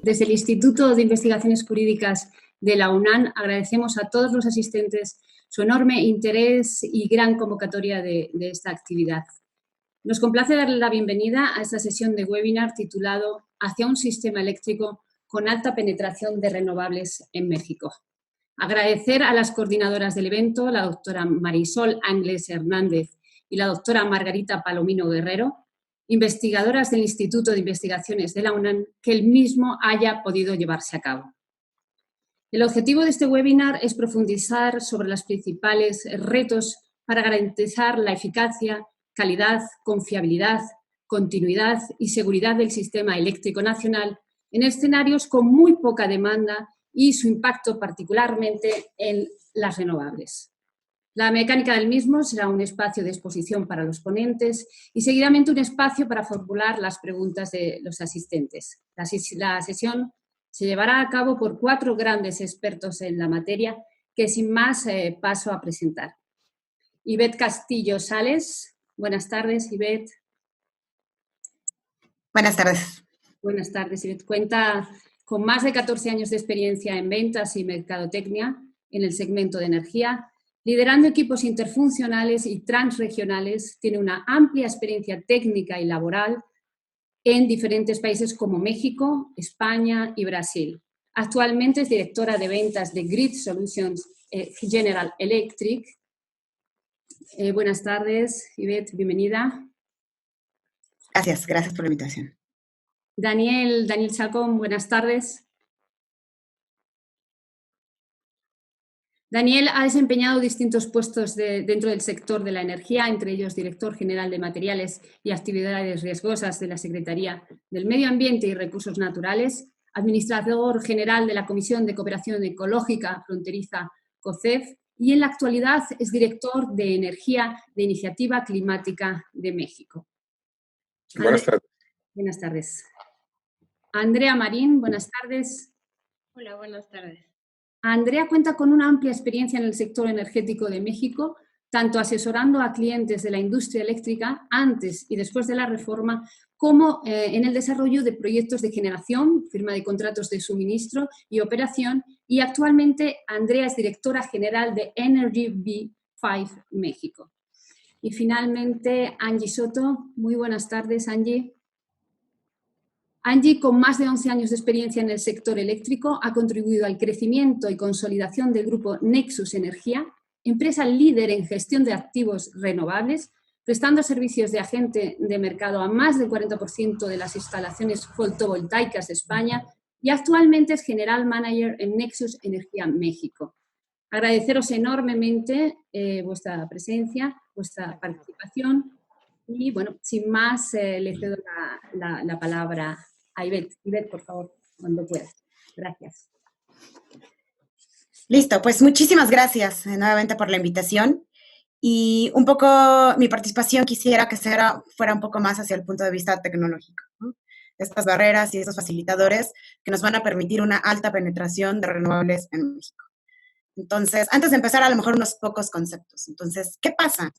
Desde el Instituto de Investigaciones Jurídicas de la UNAM agradecemos a todos los asistentes su enorme interés y gran convocatoria de esta actividad. Nos complace darle la bienvenida a esta sesión de webinar titulado Hacia un sistema eléctrico con alta penetración de renovables en México. Agradecer a las coordinadoras del evento, la doctora Marisol Ángeles Hernández y la doctora Margarita Palomino Guerrero, investigadoras del Instituto de Investigaciones de la UNAM, que el mismo haya podido llevarse a cabo. El objetivo de este webinar es profundizar sobre los principales retos para garantizar la eficacia, calidad, confiabilidad, continuidad y seguridad del sistema eléctrico nacional en escenarios con muy poca demanda y su impacto particularmente en las renovables. La mecánica del mismo será un espacio de exposición para los ponentes y seguidamente un espacio para formular las preguntas de los asistentes. La sesión se llevará a cabo por 4 grandes expertos en la materia que sin más paso a presentar. Ivette Castillo Sales. Buenas tardes, Ivette. Buenas tardes. Buenas tardes, Ivette. Cuenta con más de 14 años de experiencia en ventas y mercadotecnia en el segmento de energía. Liderando equipos interfuncionales y transregionales, tiene una amplia experiencia técnica y laboral en diferentes países como México, España y Brasil. Actualmente es directora de ventas de Grid Solutions General Electric. Buenas tardes, Ivette, bienvenida. Gracias por la invitación. Daniel Chacón, buenas tardes. Daniel ha desempeñado distintos puestos dentro del sector de la energía, entre ellos director general de materiales y actividades riesgosas de la Secretaría del Medio Ambiente y Recursos Naturales, administrador general de la Comisión de Cooperación Ecológica Fronteriza COCEF y en la actualidad es director de Energía de Iniciativa Climática de México. Buenas tardes. Buenas tardes. Andrea Marín, buenas tardes. Hola, buenas tardes. Andrea cuenta con una amplia experiencia en el sector energético de México, tanto asesorando a clientes de la industria eléctrica antes y después de la reforma, como en el desarrollo de proyectos de generación, firma de contratos de suministro y operación, y actualmente Andrea es directora general de Energy V5 México. Y finalmente, Angie Soto. Muy buenas tardes, Angie. Angie, con más de 11 años de experiencia en el sector eléctrico, ha contribuido al crecimiento y consolidación del grupo Nexus Energía, empresa líder en gestión de activos renovables, prestando servicios de agente de mercado a más del 40% de las instalaciones fotovoltaicas de España y actualmente es General Manager en Nexus Energía México. Agradeceros enormemente vuestra presencia, vuestra participación y, bueno, sin más, le cedo la palabra a Ivette. Ivette, por favor, cuando puedas. Gracias. Listo, pues muchísimas gracias nuevamente por la invitación. Y un poco mi participación quisiera que fuera un poco más hacia el punto de vista tecnológico, ¿no? Estas barreras y estos facilitadores que nos van a permitir una alta penetración de renovables en México. Entonces, antes de empezar, a lo mejor unos pocos conceptos. Entonces, ¿qué pasa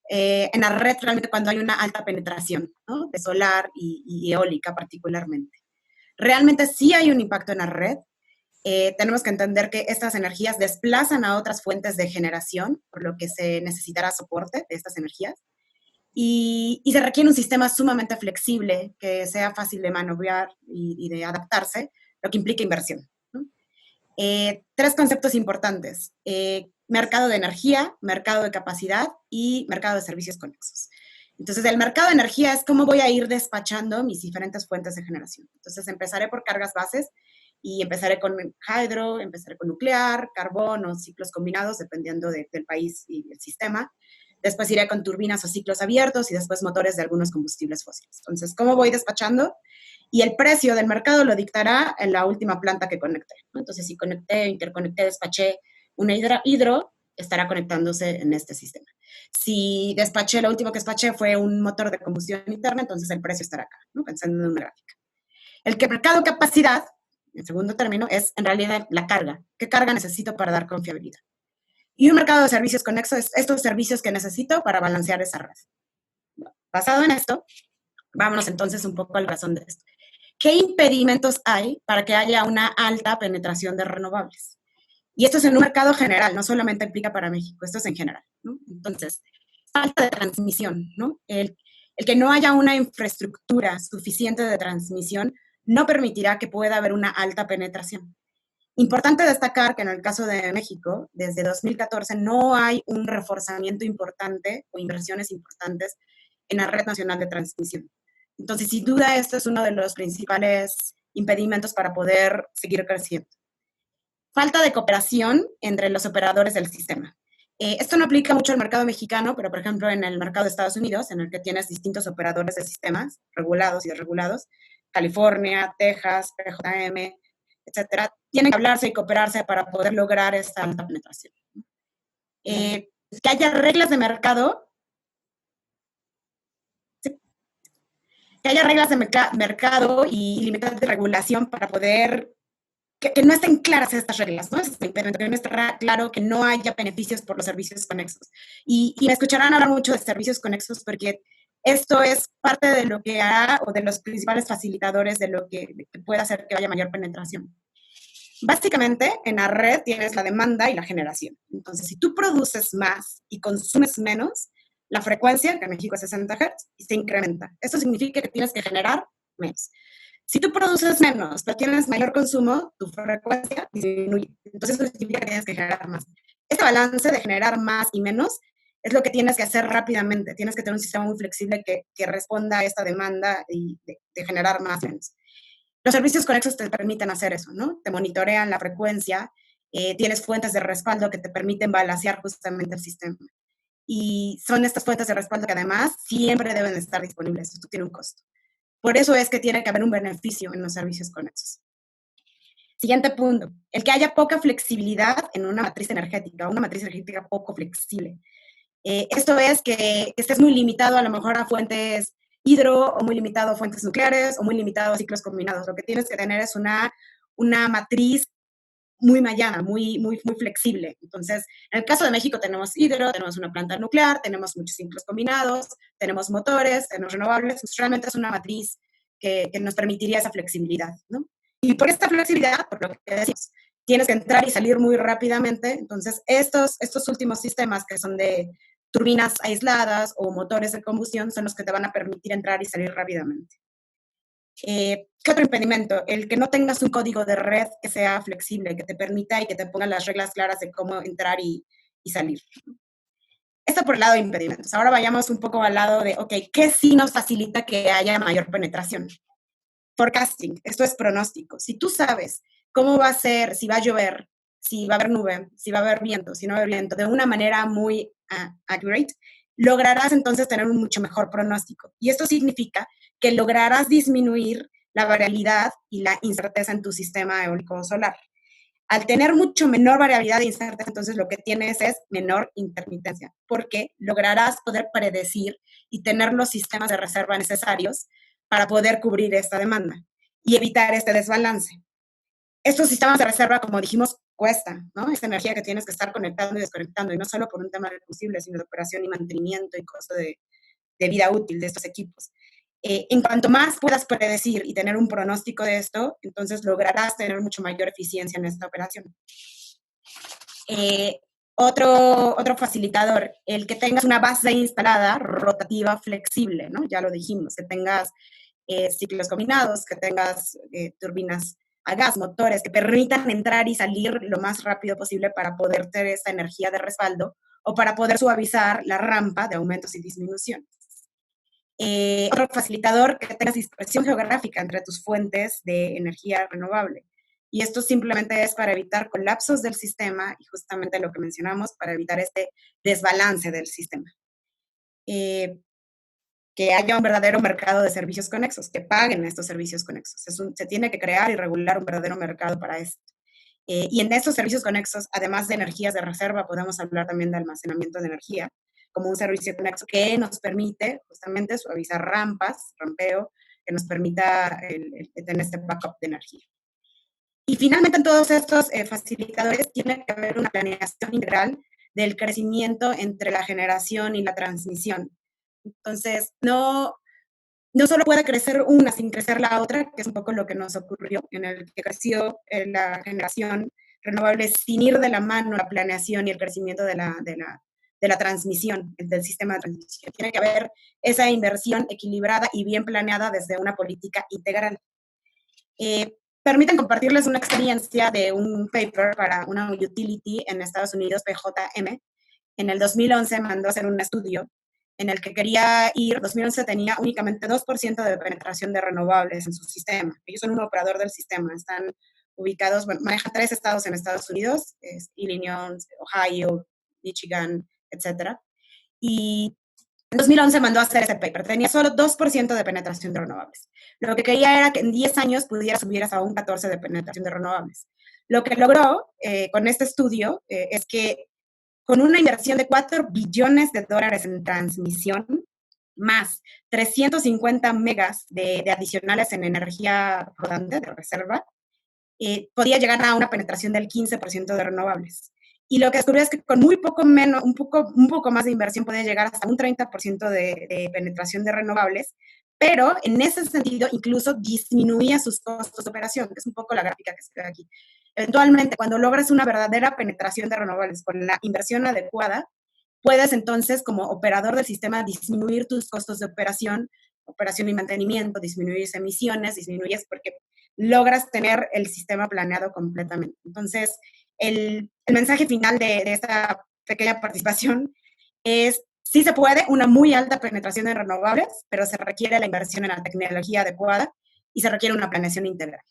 en la red realmente cuando hay una alta penetración, ¿no? De solar y eólica particularmente? Realmente sí hay un impacto en la red. Tenemos que entender que estas energías desplazan a otras fuentes de generación, por lo que se necesitará soporte de estas energías. Y se requiere un sistema sumamente flexible, que sea fácil de maniobrar y de adaptarse, lo que implica inversión, ¿no? 3 conceptos importantes: mercado de energía, mercado de capacidad y mercado de servicios conexos. Entonces, el mercado de energía es cómo voy a ir despachando mis diferentes fuentes de generación. Entonces, empezaré por cargas bases y empezaré con hidro, empezaré con nuclear, carbón o ciclos combinados, dependiendo del país y del sistema. Después iré con turbinas o ciclos abiertos y después motores de algunos combustibles fósiles. Entonces, ¿cómo voy despachando? Y el precio del mercado lo dictará en la última planta que conecte, ¿no? Entonces, si interconecté, despaché una hidro, estará conectándose en este sistema. Si lo último que despaché fue un motor de combustión interna, entonces el precio estará acá, ¿no? Pensando en una gráfica. El mercado de capacidad en segundo término, es en realidad la carga. ¿Qué carga necesito para dar confiabilidad? Y un mercado de servicios conexo es estos servicios que necesito para balancear esa red. Basado en esto, vámonos entonces un poco al razón de esto. ¿Qué impedimentos hay para que haya una alta penetración de renovables? Y esto es en un mercado general, no solamente aplica para México, esto es en general, ¿no? Entonces, falta de transmisión, ¿no? El que no haya una infraestructura suficiente de transmisión no permitirá que pueda haber una alta penetración. Importante destacar que en el caso de México, desde 2014 no hay un reforzamiento importante o inversiones importantes en la Red Nacional de Transmisión. Entonces, sin duda, esto es uno de los principales impedimentos para poder seguir creciendo. Falta de cooperación entre los operadores del sistema. Esto no aplica mucho al mercado mexicano, pero por ejemplo en el mercado de Estados Unidos, en el que tienes distintos operadores de sistemas, regulados y desregulados, California, Texas, PJM, etcétera, tienen que hablarse y cooperarse para poder lograr esta alta penetración. Que haya reglas de mercado, ¿sí? Que haya reglas de mercado y límites de regulación para poder que no estén claras estas reglas, ¿no? Que no esté claro que no haya beneficios por los servicios conexos. Y me escucharán hablar mucho de servicios conexos porque esto es parte de lo que hará o de los principales facilitadores de lo que puede hacer que haya mayor penetración. Básicamente, en la red tienes la demanda y la generación. Entonces, si tú produces más y consumes menos, la frecuencia, que en México es 60 Hz, se incrementa. Esto significa que tienes que generar menos. Si tú produces menos, pero tienes mayor consumo, tu frecuencia disminuye. Entonces, eso significa que tienes que generar más. Este balance de generar más y menos es lo que tienes que hacer rápidamente. Tienes que tener un sistema muy flexible que responda a esta demanda y de generar más y menos. Los servicios conexos te permiten hacer eso, ¿no? Te monitorean la frecuencia, tienes fuentes de respaldo que te permiten balancear justamente el sistema. Y son estas fuentes de respaldo que además siempre deben estar disponibles. Esto tiene un costo. Por eso es que tiene que haber un beneficio en los servicios conexos. Siguiente punto, el que haya poca flexibilidad en una matriz energética poco flexible. Esto es que estés muy limitado a lo mejor a fuentes hidro, o muy limitado a fuentes nucleares, o muy limitado a ciclos combinados. Lo que tienes que tener es una matriz muy mayana, muy flexible. Entonces, en el caso de México tenemos hidro, tenemos una planta nuclear, tenemos muchos ciclos combinados, tenemos motores, tenemos renovables. Realmente es una matriz que nos permitiría esa flexibilidad, ¿no? Y por esta flexibilidad, por lo que decimos, tienes que entrar y salir muy rápidamente. Entonces, estos últimos sistemas que son de turbinas aisladas o motores de combustión son los que te van a permitir entrar y salir rápidamente. ¿Qué otro impedimento? El que no tengas un código de red que sea flexible, que te permita y que te ponga las reglas claras de cómo entrar y salir. Esto por el lado de impedimentos. Ahora vayamos un poco al lado de, ok, ¿qué sí nos facilita que haya mayor penetración? Forecasting, esto es pronóstico. Si tú sabes cómo va a ser, si va a llover, si va a haber nube, si va a haber viento, si no va a haber viento, de una manera muy accurate, lograrás entonces tener un mucho mejor pronóstico. Y esto significa que lograrás disminuir la variabilidad y la incerteza en tu sistema eólico solar. Al tener mucho menor variabilidad de incerteza, entonces lo que tienes es menor intermitencia, porque lograrás poder predecir y tener los sistemas de reserva necesarios para poder cubrir esta demanda y evitar este desbalance. Estos sistemas de reserva, como dijimos, cuestan, ¿no? Esta energía que tienes que estar conectando y desconectando, y no solo por un tema de combustible, sino de operación y mantenimiento y costo de vida útil de estos equipos. En cuanto más puedas predecir y tener un pronóstico de esto, entonces lograrás tener mucho mayor eficiencia en esta operación. Otro facilitador, el que tengas una base instalada rotativa flexible, ¿no? Ya lo dijimos, que tengas ciclos combinados, que tengas turbinas a gas, motores que permitan entrar y salir lo más rápido posible para poder tener esta energía de respaldo o para poder suavizar la rampa de aumentos y disminuciones. Otro facilitador, que tengas dispersión geográfica entre tus fuentes de energía renovable. Y esto simplemente es para evitar colapsos del sistema y justamente lo que mencionamos, para evitar este desbalance del sistema. Que haya un verdadero mercado de servicios conexos, que paguen estos servicios conexos. Se tiene que crear y regular un verdadero mercado para esto. Y en estos servicios conexos, además de energías de reserva, podemos hablar también de almacenamiento de energía, como un servicio conexo que nos permite justamente suavizar rampas, rampeo, que nos permita tener este backup de energía. Y finalmente en todos estos facilitadores tiene que haber una planeación integral del crecimiento entre la generación y la transmisión. Entonces, no solo puede crecer una sin crecer la otra, que es un poco lo que nos ocurrió, en el que creció la generación renovable sin ir de la mano la planeación y el crecimiento de la transmisión, del sistema de transmisión. Tiene que haber esa inversión equilibrada y bien planeada desde una política integral. Permiten compartirles una experiencia de un paper para una utility en Estados Unidos, PJM. En el 2011 mandó a hacer un estudio en el que quería ir. 2011 tenía únicamente 2% de penetración de renovables en su sistema. Ellos son un operador del sistema, están ubicados, bueno, manejan 3 estados en Estados Unidos, Illinois, Ohio, Michigan, etc. Y en 2011 mandó a hacer ese paper. Tenía solo 2% de penetración de renovables. Lo que quería era que en 10 años pudiera subir hasta un 14% de penetración de renovables. Lo que logró con este estudio es que con una inversión de $4 billones en transmisión, más 350 megas de adicionales en energía rodante, de reserva, podía llegar a una penetración del 15% de renovables. Y lo que descubrió es que con muy poco menos, un poco más de inversión podía llegar hasta un 30% de penetración de renovables, pero en ese sentido incluso disminuía sus costos de operación, que es un poco la gráfica que se ve aquí. Eventualmente, cuando logras una verdadera penetración de renovables con la inversión adecuada, puedes entonces, como operador del sistema, disminuir tus costos de operación y mantenimiento, disminuir emisiones, disminuyes porque logras tener el sistema planeado completamente. Entonces, el mensaje final de esta pequeña participación es: sí se puede una muy alta penetración de renovables, pero se requiere la inversión en la tecnología adecuada y se requiere una planeación integral.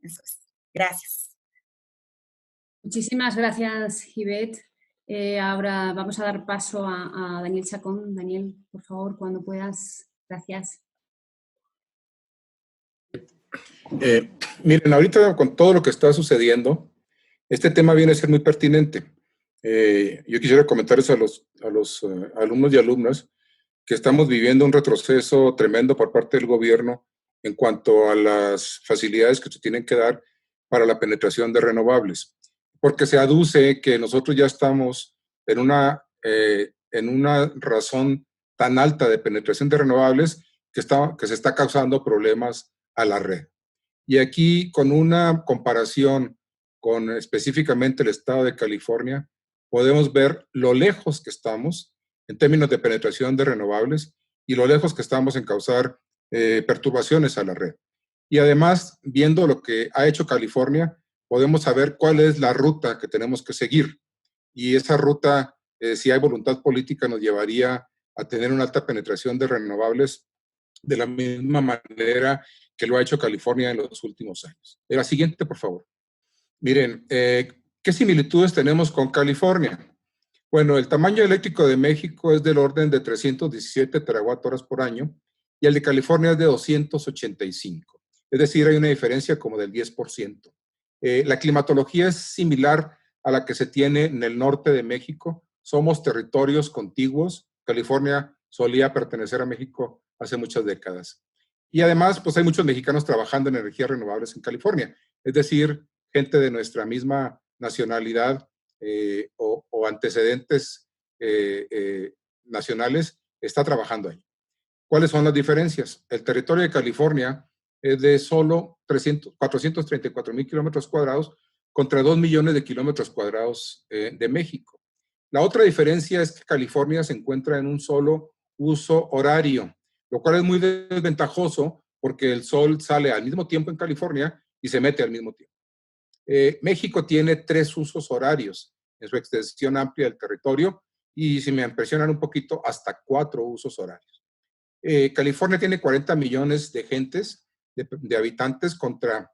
Eso es. Gracias. Muchísimas gracias, Ivette. Ahora vamos a dar paso a Daniel Chacón. Daniel, por favor, cuando puedas. Gracias. Miren, ahorita con todo lo que está sucediendo, este tema viene a ser muy pertinente. Yo quisiera comentarles a los alumnos y alumnas que estamos viviendo un retroceso tremendo por parte del gobierno en cuanto a las facilidades que se tienen que dar para la penetración de renovables, porque se aduce que nosotros ya estamos en una razón tan alta de penetración de renovables que se está causando problemas a la red. Y aquí, con una comparación con específicamente el estado de California, podemos ver lo lejos que estamos en términos de penetración de renovables y lo lejos que estamos en causar perturbaciones a la red. Y además, viendo lo que ha hecho California, podemos saber cuál es la ruta que tenemos que seguir. Y esa ruta, si hay voluntad política, nos llevaría a tener una alta penetración de renovables de la misma manera que lo ha hecho California en los últimos años. La siguiente, por favor. Miren, ¿qué similitudes tenemos con California? Bueno, el tamaño eléctrico de México es del orden de 317 terawatt-horas por año y el de California es de 285. Es decir, hay una diferencia como del 10%. La climatología es similar a la que se tiene en el norte de México. Somos territorios contiguos. California solía pertenecer a México hace muchas décadas. Y además, pues hay muchos mexicanos trabajando en energías renovables en California. Es decir, gente de nuestra misma nacionalidad o antecedentes nacionales está trabajando ahí. ¿Cuáles son las diferencias? El territorio de California es de solo 434,000 kilómetros cuadrados contra 2 millones de kilómetros cuadrados de México. La otra diferencia es que California se encuentra en un solo uso horario, lo cual es muy desventajoso porque el sol sale al mismo tiempo en California y se mete al mismo tiempo. México tiene 3 usos horarios en su extensión amplia del territorio y, si me impresionan un poquito, hasta 4 usos horarios. California tiene 40 millones de gentes, de habitantes, contra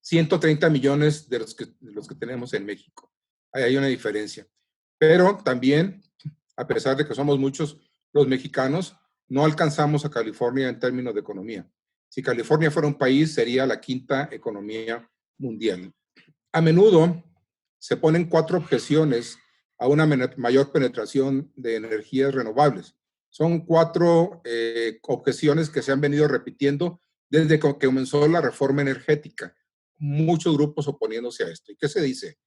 130 millones de los que tenemos en México. Ahí hay una diferencia. Pero también, a pesar de que somos muchos los mexicanos, no alcanzamos a California en términos de economía. Si California fuera un país, sería la 5ª economía mundial. A menudo se ponen 4 objeciones a una mayor penetración de energías renovables. Son 4 objeciones que se han venido repitiendo desde que comenzó la reforma energética. muchos grupos oponiéndose a esto. ¿Y qué se dice?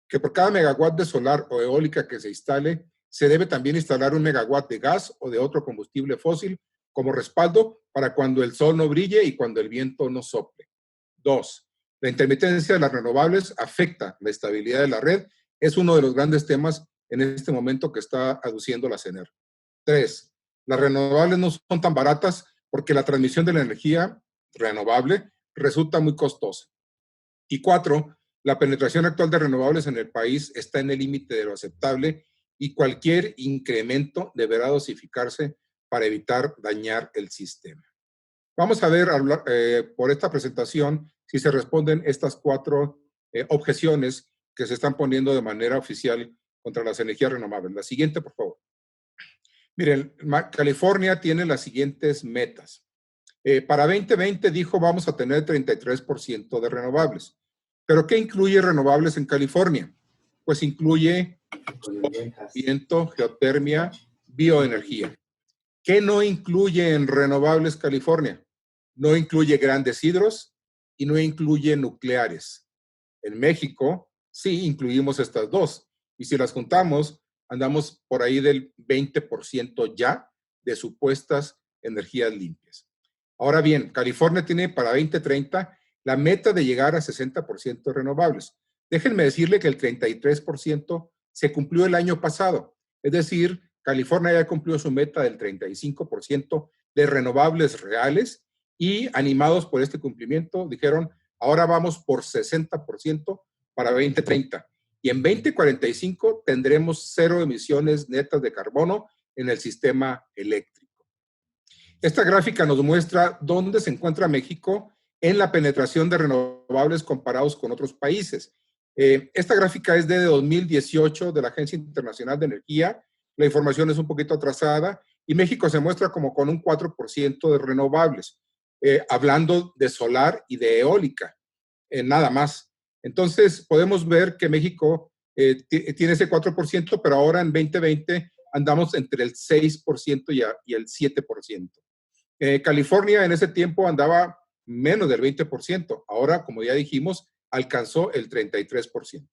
Que por cada megawatt de solar o eólica que se instale, se debe también instalar un megawatt de gas o de otro combustible fósil como respaldo para cuando el sol no brille y cuando el viento no sople. 2. La intermitencia de las renovables afecta la estabilidad de la red. Es uno de los grandes temas en este momento que está aduciendo la CENER. 3. Las renovables no son tan baratas porque la transmisión de la energía renovable resulta muy costosa. Y 4. La penetración actual de renovables en el país está en el límite de lo aceptable y cualquier incremento deberá dosificarse para evitar dañar el sistema. Vamos a ver por esta presentación si se responden estas 4 objeciones que se están poniendo de manera oficial contra las energías renovables. La siguiente, por favor. Miren, California tiene las siguientes metas. Para 2020 dijo vamos a tener 33% de renovables. ¿Pero qué incluye renovables en California? Pues incluye viento, geotermia, bioenergía. ¿Qué no incluye en renovables California? No incluye grandes hidros y no incluye nucleares. En México sí incluimos estas dos. Y si las juntamos, andamos por ahí del 20% ya de supuestas energías limpias. Ahora bien, California tiene para 2030 la meta de llegar a 60% de renovables. Déjenme decirle que el 33% se cumplió el año pasado. Es decir, California ya cumplió su meta del 35% de renovables reales y animados por este cumplimiento dijeron, ahora vamos por 60% para 2030. Y en 2045 tendremos 0 emisiones netas de carbono en el sistema eléctrico. Esta gráfica nos muestra dónde se encuentra México en la penetración de renovables comparados con otros países. Esta gráfica es de 2018 de la Agencia Internacional de Energía. La información es un poquito atrasada y México se muestra como con un 4% de renovables, hablando de solar y de eólica, nada más. Entonces, podemos ver que México tiene ese 4%, pero ahora en 2020 andamos entre el 6% y el 7%. California en ese tiempo andaba menos del 20%. Ahora, como ya dijimos, alcanzó el 33%.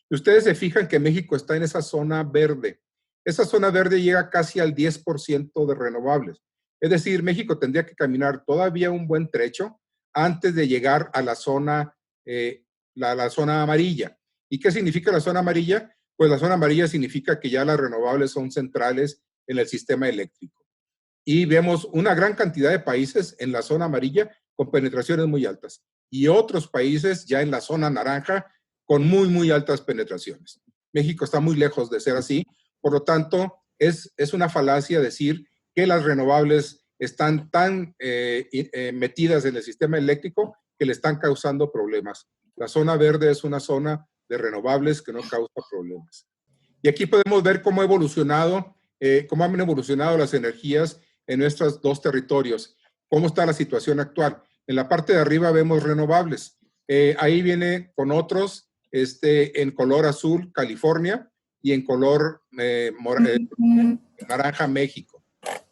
Y ustedes se fijan que México está en esa zona verde. Esa zona verde llega casi al 10% de renovables. Es decir, México tendría que caminar todavía un buen trecho antes de llegar a la zona amarilla. ¿Y qué significa la zona amarilla? Pues la zona amarilla significa que ya las renovables son centrales en el sistema eléctrico. Y vemos una gran cantidad de países en la zona amarilla con penetraciones muy altas y otros países ya en la zona naranja con muy, muy altas penetraciones. México está muy lejos de ser así, por lo tanto, es una falacia decir que las renovables están tan metidas en el sistema eléctrico que le están causando problemas. La zona verde es una zona de renovables que no causa problemas. Y aquí podemos ver cómo han evolucionado las energías en nuestros 2 territorios. ¿Cómo está la situación actual? En la parte de arriba vemos renovables. Ahí viene con otros, en color azul, California, y en color naranja, México.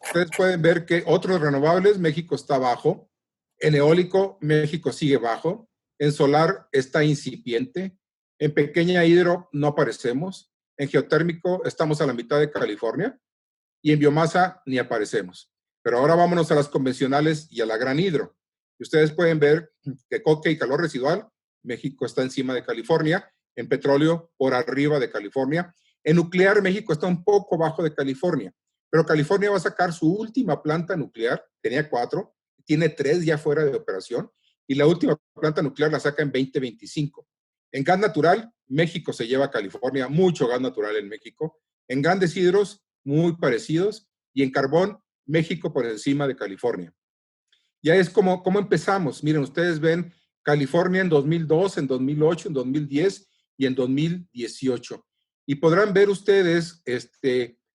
Ustedes pueden ver que otros renovables, México está bajo. En eólico, México sigue bajo. En solar está incipiente. En pequeña hidro no aparecemos. En geotérmico estamos a la mitad de California. Y en biomasa ni aparecemos. Pero ahora vámonos a las convencionales y a la gran hidro. Y ustedes pueden ver que coque y calor residual, México está encima de California. En petróleo, por arriba de California. En nuclear, México está un poco bajo de California. Pero California va a sacar su última planta nuclear. Tenía 4, tiene 3 ya fuera de operación. Y la última planta nuclear la saca en 2025. En gas natural, México se lleva a California, mucho gas natural en México. En grandes hidros, muy parecidos, y en carbón, México por encima de California. Ya es como empezamos. Miren, ustedes ven California en 2002, en 2008, en 2010 y en 2018. Y podrán ver ustedes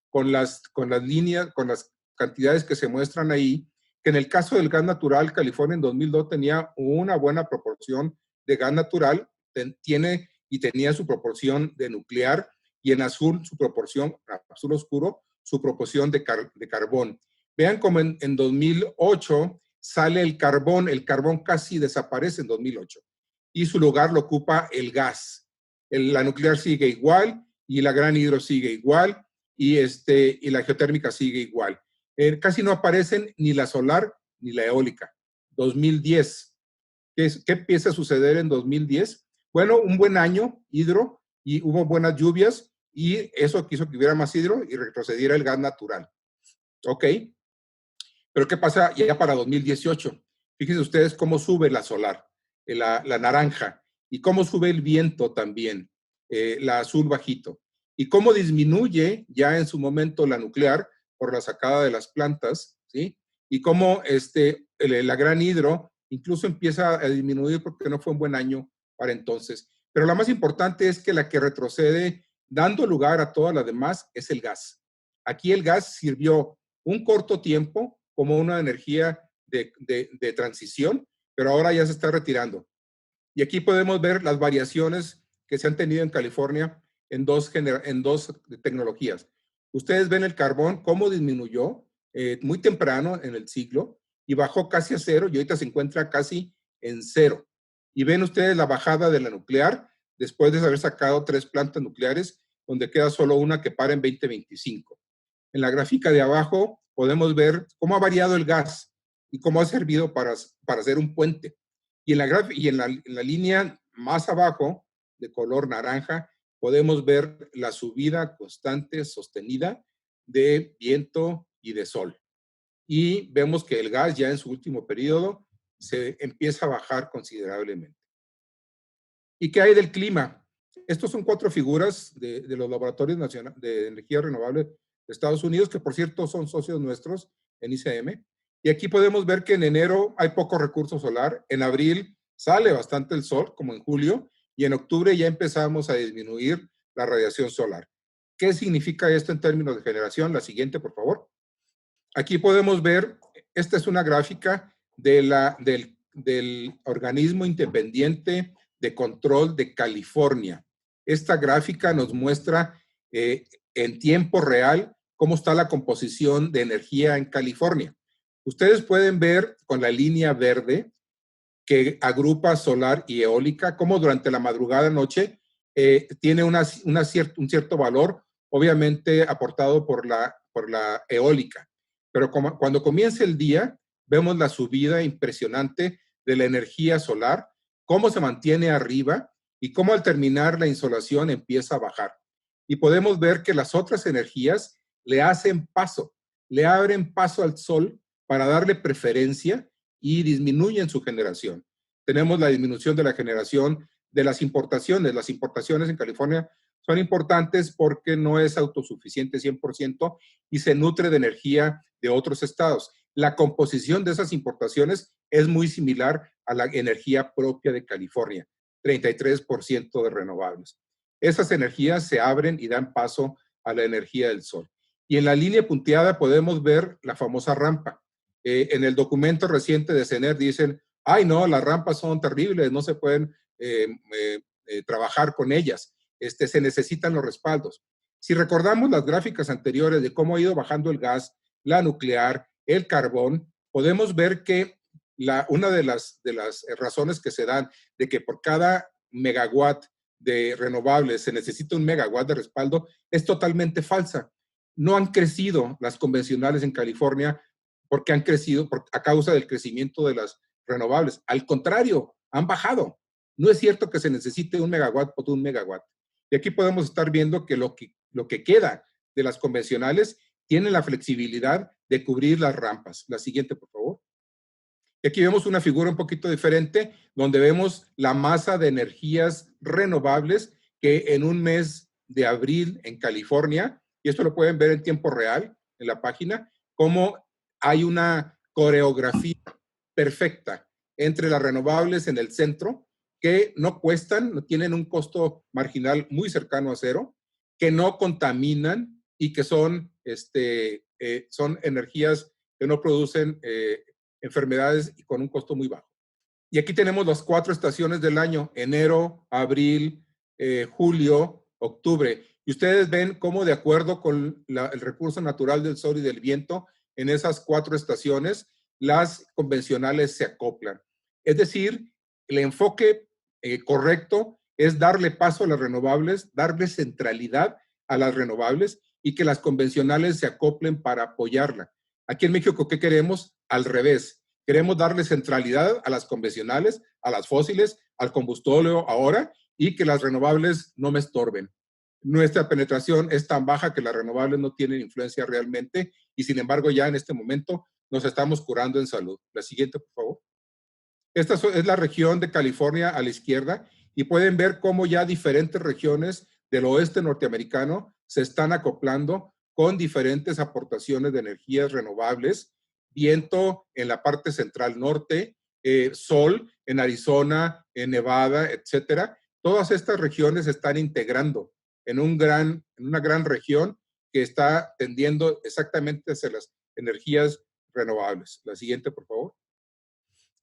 con las líneas, con las cantidades que se muestran ahí, que en el caso del gas natural, California en 2002 tenía una buena proporción de gas natural, tenía su proporción de nuclear, y en azul su proporción, azul oscuro, su proporción de carbón. Vean cómo en 2008 sale el carbón casi desaparece en 2008. y su lugar lo ocupa el gas. La nuclear sigue igual y la gran hidro sigue igual y la geotérmica sigue igual. Casi no aparecen ni la solar ni la eólica. 2010. ¿Qué empieza a suceder en 2010? Bueno, un buen año hidro y hubo buenas lluvias y eso quiso que hubiera más hidro y retrocediera el gas natural. ¿Ok? Pero ¿qué pasa ya para 2018? Fíjense ustedes cómo sube la solar, la naranja, y cómo sube el viento también, la azul bajito, y cómo disminuye ya en su momento la nuclear por la sacada de las plantas, ¿sí? Y cómo la gran hidro incluso empieza a disminuir porque no fue un buen año para entonces. Pero la más importante es que la que retrocede, dando lugar a todas las demás, es el gas. Aquí el gas sirvió un corto tiempo como una energía de transición, pero ahora ya se está retirando. Y aquí podemos ver las variaciones que se han tenido en California en dos tecnologías. Ustedes ven el carbón, cómo disminuyó muy temprano en el siglo y bajó casi a cero y ahorita se encuentra casi en cero. Y ven ustedes la bajada de la nuclear después de haber sacado 3 plantas nucleares, donde queda solo una que para en 2025. En la gráfica de abajo podemos ver cómo ha variado el gas y cómo ha servido para hacer un puente. Y en la línea más abajo, de color naranja, podemos ver la subida constante, sostenida, de viento y de sol. Y vemos que el gas ya en su último periodo se empieza a bajar considerablemente. ¿Y qué hay del clima? Estos son 4 figuras de los laboratorios nacionales de energía renovable de Estados Unidos, que por cierto son socios nuestros en ICM. Y aquí podemos ver que en enero hay poco recurso solar, en abril sale bastante el sol, como en julio, y en octubre ya empezamos a disminuir la radiación solar. ¿Qué significa esto en términos de generación? La siguiente, por favor. Aquí podemos ver, esta es una gráfica del organismo independiente de control de California. Esta gráfica nos muestra en tiempo real cómo está la composición de energía en California. Ustedes pueden ver con la línea verde que agrupa solar y eólica, cómo durante la madrugada noche tiene un cierto valor, obviamente aportado por la eólica. Pero cuando comienza el día, vemos la subida impresionante de la energía solar, cómo se mantiene arriba y cómo al terminar la insolación empieza a bajar. Y podemos ver que las otras energías le hacen paso, le abren paso al sol para darle preferencia y disminuyen su generación. Tenemos la disminución de la generación de las importaciones. Las importaciones en California son importantes porque no es autosuficiente 100% y se nutre de energía de otros estados. La composición de esas importaciones es muy similar a la energía propia de California, 33% de renovables. Esas energías se abren y dan paso a la energía del sol. Y en la línea punteada podemos ver la famosa rampa. En el documento reciente de CENER dicen, ay no, las rampas son terribles, no se pueden trabajar con ellas. Se necesitan los respaldos. Si recordamos las gráficas anteriores de cómo ha ido bajando el gas, la nuclear, el carbón, podemos ver que una de las razones que se dan de que por cada megawatt de renovables se necesita un megawatt de respaldo es totalmente falsa. No han crecido las convencionales en California porque han crecido a causa del crecimiento de las renovables. Al contrario, han bajado. No es cierto que se necesite un megawatt por un megawatt. Y aquí podemos estar viendo que lo que queda de las convencionales tiene la flexibilidad de cubrir las rampas. La siguiente, por favor. Y aquí vemos una figura un poquito diferente, donde vemos la masa de energías renovables que en un mes de abril en California, y esto lo pueden ver en tiempo real en la página, cómo hay una coreografía perfecta entre las renovables en el centro, que no cuestan, no tienen un costo marginal muy cercano a cero, que no contaminan y que son energías que no producen enfermedades y con un costo muy bajo. Y aquí tenemos las 4 estaciones del año, enero, abril, julio, octubre. Y ustedes ven cómo de acuerdo con el recurso natural del sol y del viento, en esas 4 estaciones, las convencionales se acoplan. Es decir, el enfoque correcto es darle paso a las renovables, darle centralidad a las renovables y que las convencionales se acoplen para apoyarla. Aquí en México, ¿qué queremos? Al revés. Queremos darle centralidad a las convencionales, a las fósiles, al combustóleo ahora, y que las renovables no me estorben. Nuestra penetración es tan baja que las renovables no tienen influencia realmente y sin embargo ya en este momento nos estamos curando en salud. La siguiente, por favor. Esta es la región de California a la izquierda y pueden ver cómo ya diferentes regiones del oeste norteamericano se están acoplando con diferentes aportaciones de energías renovables, viento en la parte central norte, sol en Arizona, en Nevada, etcétera. Todas estas regiones se están integrando en una gran región que está tendiendo exactamente hacia las energías renovables. La siguiente, por favor.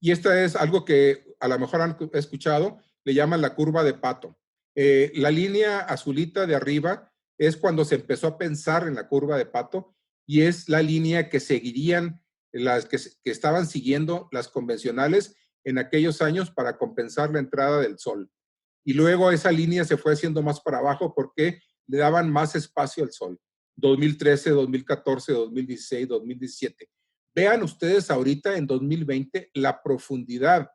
Y esta es algo que a lo mejor han escuchado, le llaman la curva de Pato. La línea azulita de arriba es cuando se empezó a pensar en la curva de Pato y es la línea que seguirían las que estaban siguiendo las convencionales en aquellos años para compensar la entrada del sol. Y luego esa línea se fue haciendo más para abajo porque le daban más espacio al sol. 2013, 2014, 2016, 2017. Vean ustedes ahorita en 2020 la profundidad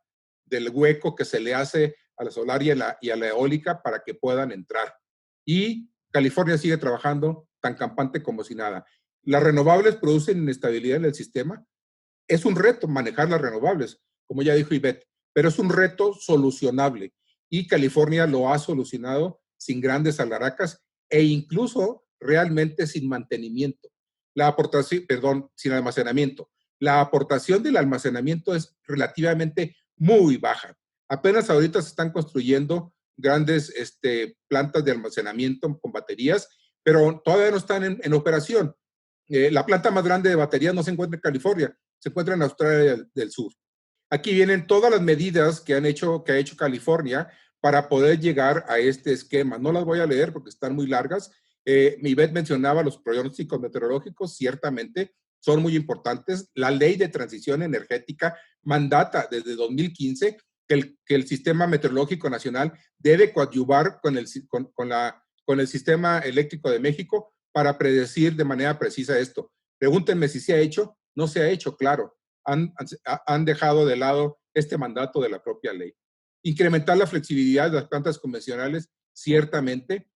del hueco que se le hace a la solar y a la eólica para que puedan entrar. Y California sigue trabajando tan campante como si nada. Las renovables producen inestabilidad en el sistema. Es un reto manejar las renovables, como ya dijo Ivette, pero es un reto solucionable. Y California lo ha solucionado sin grandes alharacas e incluso realmente sin mantenimiento. La aportación, perdón, sin almacenamiento. La aportación del almacenamiento es relativamente muy baja. Apenas ahorita se están construyendo grandes plantas de almacenamiento con baterías, pero todavía no están en operación. La planta más grande de baterías no se encuentra en California, se encuentra en Australia del Sur. Aquí vienen todas las medidas que ha hecho California para poder llegar a este esquema. No las voy a leer porque están muy largas. Ivette mencionaba los pronósticos meteorológicos, ciertamente son muy importantes. La ley de transición energética mandata desde 2015 que el sistema meteorológico nacional debe coadyuvar con el sistema eléctrico de México para predecir de manera precisa esto. Pregúntenme si se ha hecho. No se ha hecho, claro. Han dejado de lado este mandato de la propia ley. Incrementar la flexibilidad de las plantas convencionales, ciertamente.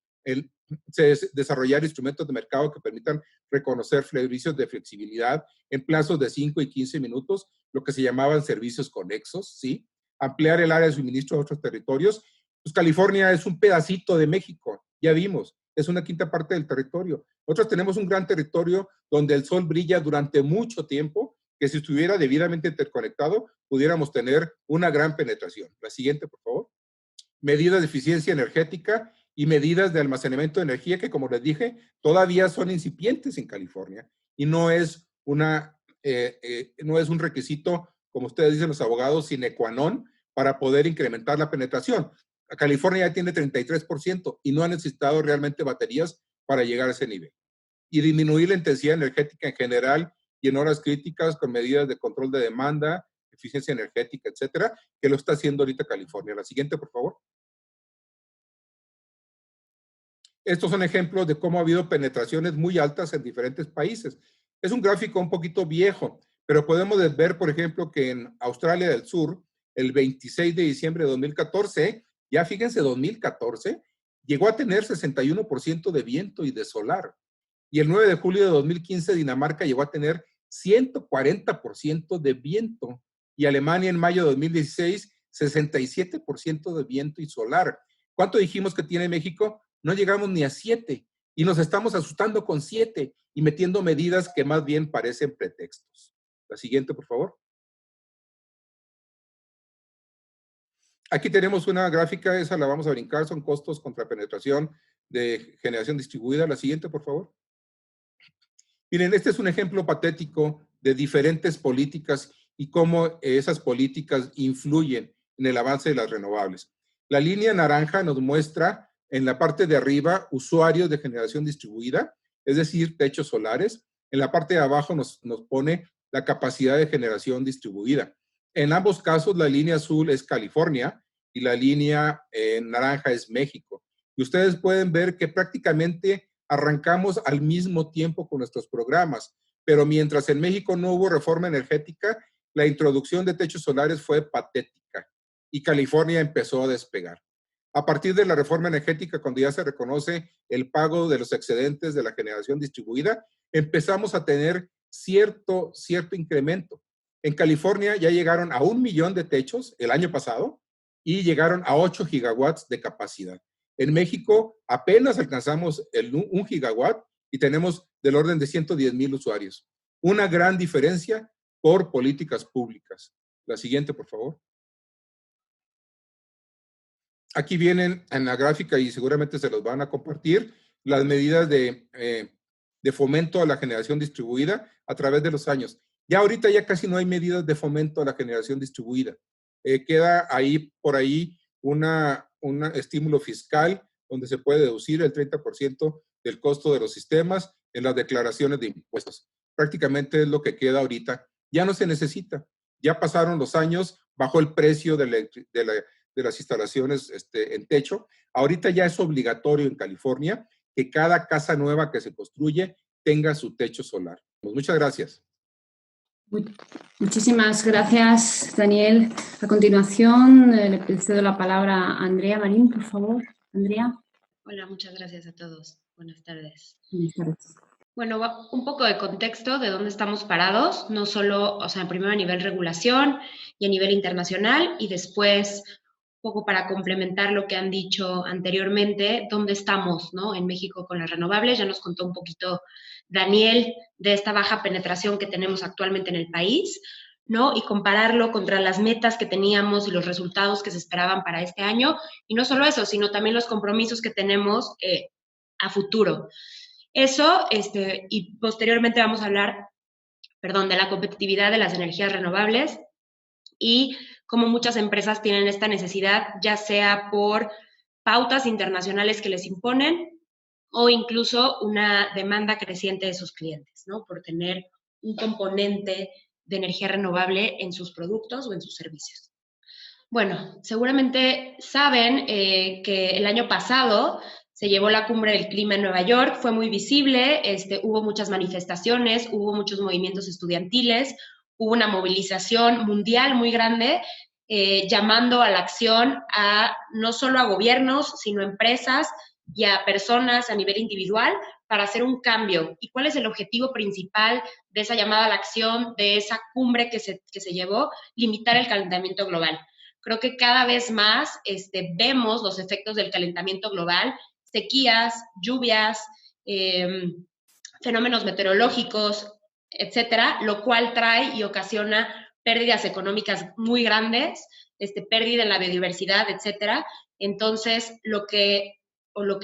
Desarrollar instrumentos de mercado que permitan reconocer servicios de flexibilidad en plazos de 5 y 15 minutos, lo que se llamaban servicios conexos, ¿sí? Ampliar el área de suministro a otros territorios. Pues California es un pedacito de México, ya vimos, es una quinta parte del territorio. Nosotros tenemos un gran territorio donde el sol brilla durante mucho tiempo, que si estuviera debidamente interconectado, pudiéramos tener una gran penetración. La siguiente, por favor. Medidas de eficiencia energética y medidas de almacenamiento de energía que, como les dije, todavía son incipientes en California y no es un requisito, como ustedes dicen los abogados, sine qua non para poder incrementar la penetración. California ya tiene 33% y no ha necesitado realmente baterías para llegar a ese nivel. Y disminuir la intensidad energética en general y en horas críticas con medidas de control de demanda, eficiencia energética, etcétera, que lo está haciendo ahorita California. La siguiente, por favor. Estos son ejemplos de cómo ha habido penetraciones muy altas en diferentes países. Es un gráfico un poquito viejo, pero podemos ver, por ejemplo, que en Australia del Sur, el 26 de diciembre de 2014, ya fíjense, 2014, llegó a tener 61% de viento y de solar. Y el 9 de julio de 2015, Dinamarca llegó a tener 140% de viento. Y Alemania en mayo de 2016, 67% de viento y solar. ¿Cuánto dijimos que tiene México? No llegamos ni a 7 y nos estamos asustando con 7 y metiendo medidas que más bien parecen pretextos. La siguiente, por favor. Aquí tenemos una gráfica, esa la vamos a brincar, son costos contra penetración de generación distribuida. La siguiente, por favor. Miren, este es un ejemplo patético de diferentes políticas y cómo esas políticas influyen en el avance de las renovables. La línea naranja nos muestra en la parte de arriba usuarios de generación distribuida, es decir, techos solares. En la parte de abajo nos pone la capacidad de generación distribuida. En ambos casos, la línea azul es California y la línea naranja es México. Y ustedes pueden ver que prácticamente arrancamos al mismo tiempo con nuestros programas, pero mientras en México no hubo reforma energética, la introducción de techos solares fue patética y California empezó a despegar. A partir de la reforma energética, cuando ya se reconoce el pago de los excedentes de la generación distribuida, empezamos a tener cierto incremento. En California ya llegaron a 1 millón de techos el año pasado y llegaron a 8 gigawatts de capacidad. En México apenas alcanzamos el 1 gigawatt y tenemos del orden de 110,000 usuarios. Una gran diferencia por políticas públicas. La siguiente, por favor. Aquí vienen en la gráfica y seguramente se los van a compartir las medidas de fomento a la generación distribuida a través de los años. Ya ahorita ya casi no hay medidas de fomento a la generación distribuida. Queda ahí, por ahí, un estímulo fiscal donde se puede deducir el 30% del costo de los sistemas en las declaraciones de impuestos. Prácticamente es lo que queda ahorita. Ya no se necesita. Ya pasaron los años, bajó el precio de las instalaciones en techo. Ahorita ya es obligatorio en California que cada casa nueva que se construye tenga su techo solar. Pues muchas gracias. Muchísimas gracias, Daniel. A continuación, le cedo la palabra a Andrea Marín, por favor. Andrea. Hola, muchas gracias a todos. Buenas tardes. Buenas tardes. Bueno, un poco de contexto de dónde estamos parados, no solo, primero a nivel regulación y a nivel internacional, y después un poco para complementar lo que han dicho anteriormente, dónde estamos, ¿no? En México con las renovables. Ya nos contó un poquito Daniel de esta baja penetración que tenemos actualmente en el país, ¿no? Y compararlo contra las metas que teníamos y los resultados que se esperaban para este año. Y no solo eso, sino también los compromisos que tenemos a futuro. Eso, y posteriormente vamos a hablar, de la competitividad de las energías renovables y cómo muchas empresas tienen esta necesidad, ya sea por pautas internacionales que les imponen o incluso una demanda creciente de sus clientes, ¿no? Por tener un componente de energía renovable en sus productos o en sus servicios. Bueno, seguramente saben que el año pasado se llevó la Cumbre del Clima en Nueva York, fue muy visible, hubo muchas manifestaciones, hubo muchos movimientos estudiantiles, hubo una movilización mundial muy grande, llamando a la acción a no solo a gobiernos, sino a empresas y a personas a nivel individual para hacer un cambio. ¿Y cuál es el objetivo principal de esa llamada a la acción, de esa cumbre que se llevó? Limitar el calentamiento global. Creo que cada vez más vemos los efectos del calentamiento global, sequías, lluvias, fenómenos meteorológicos, etcétera, lo cual trae y ocasiona pérdidas económicas muy grandes, pérdida en la biodiversidad, etcétera. Entonces, lo que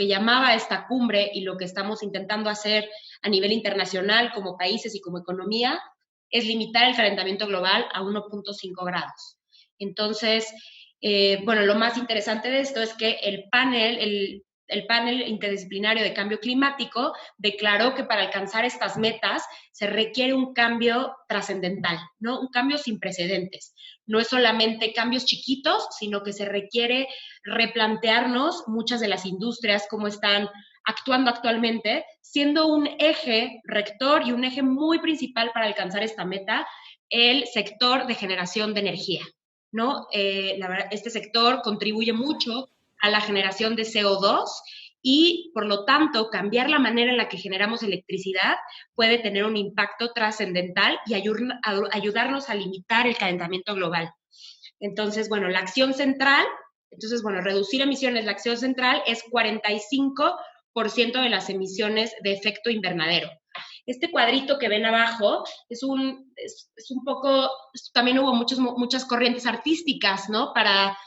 llamaba esta cumbre y lo que estamos intentando hacer a nivel internacional como países y como economía es limitar el calentamiento global a 1.5 grados. Entonces, lo más interesante de esto es que el panel interdisciplinario de cambio climático declaró que para alcanzar estas metas se requiere un cambio trascendental, ¿no? Un cambio sin precedentes. No es solamente cambios chiquitos, sino que se requiere replantearnos muchas de las industrias, cómo están actuando actualmente, siendo un eje rector y un eje muy principal para alcanzar esta meta, el sector de generación de energía, ¿no? La verdad, este sector contribuye mucho a la generación de CO2 y, por lo tanto, cambiar la manera en la que generamos electricidad puede tener un impacto trascendental y ayudarnos a limitar el calentamiento global. Entonces, la acción central, reducir emisiones, la acción central es 45% de las emisiones de efecto invernadero. Este cuadrito que ven abajo es un poco, también hubo muchas corrientes artísticas, ¿no? Para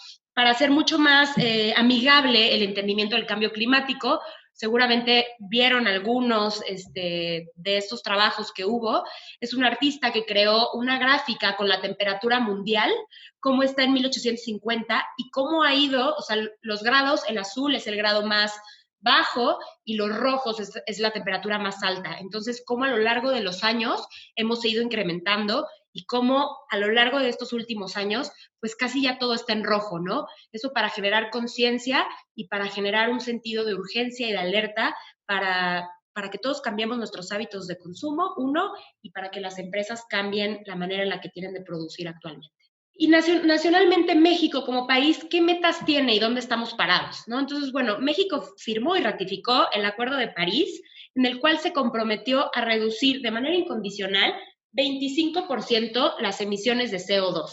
hacer mucho más amigable el entendimiento del cambio climático. Seguramente vieron algunos de estos trabajos que hubo. Es un artista que creó una gráfica con la temperatura mundial, cómo está en 1850 y cómo ha ido, los grados, el azul es el grado más bajo y los rojos es la temperatura más alta. Entonces, cómo a lo largo de los años hemos ido incrementando y cómo a lo largo de estos últimos años, pues casi ya todo está en rojo, ¿no? Eso para generar conciencia y para generar un sentido de urgencia y de alerta para que todos cambiemos nuestros hábitos de consumo, uno, y para que las empresas cambien la manera en la que tienen de producir actualmente. Y nacionalmente México como país, ¿qué metas tiene y dónde estamos parados, ¿no? Entonces, bueno, México firmó y ratificó el Acuerdo de París, en el cual se comprometió a reducir de manera incondicional 25% las emisiones de CO2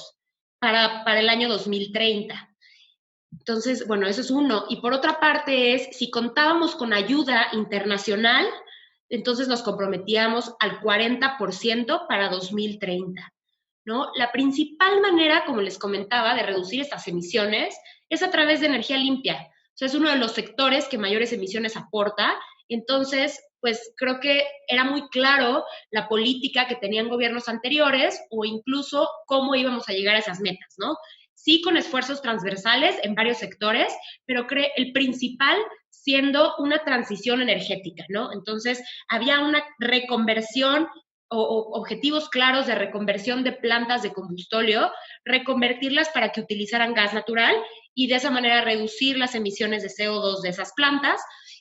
para el año 2030. Entonces, bueno, eso es uno. Y por otra parte es, si contábamos con ayuda internacional, entonces nos comprometíamos al 40% para 2030. ¿No? La principal manera, como les comentaba, de reducir estas emisiones es a través de energía limpia. O sea, es uno de los sectores que mayores emisiones aporta. Entonces, pues creo que era muy claro la política que tenían gobiernos anteriores o incluso cómo íbamos a llegar a esas metas, ¿no? Sí, con esfuerzos transversales en varios sectores, pero el principal siendo una transición energética, ¿no? Entonces, había una reconversión o objetivos claros de reconversión de plantas de combustóleo, reconvertirlas para que utilizaran gas natural y de esa manera reducir las emisiones de CO2 de esas plantas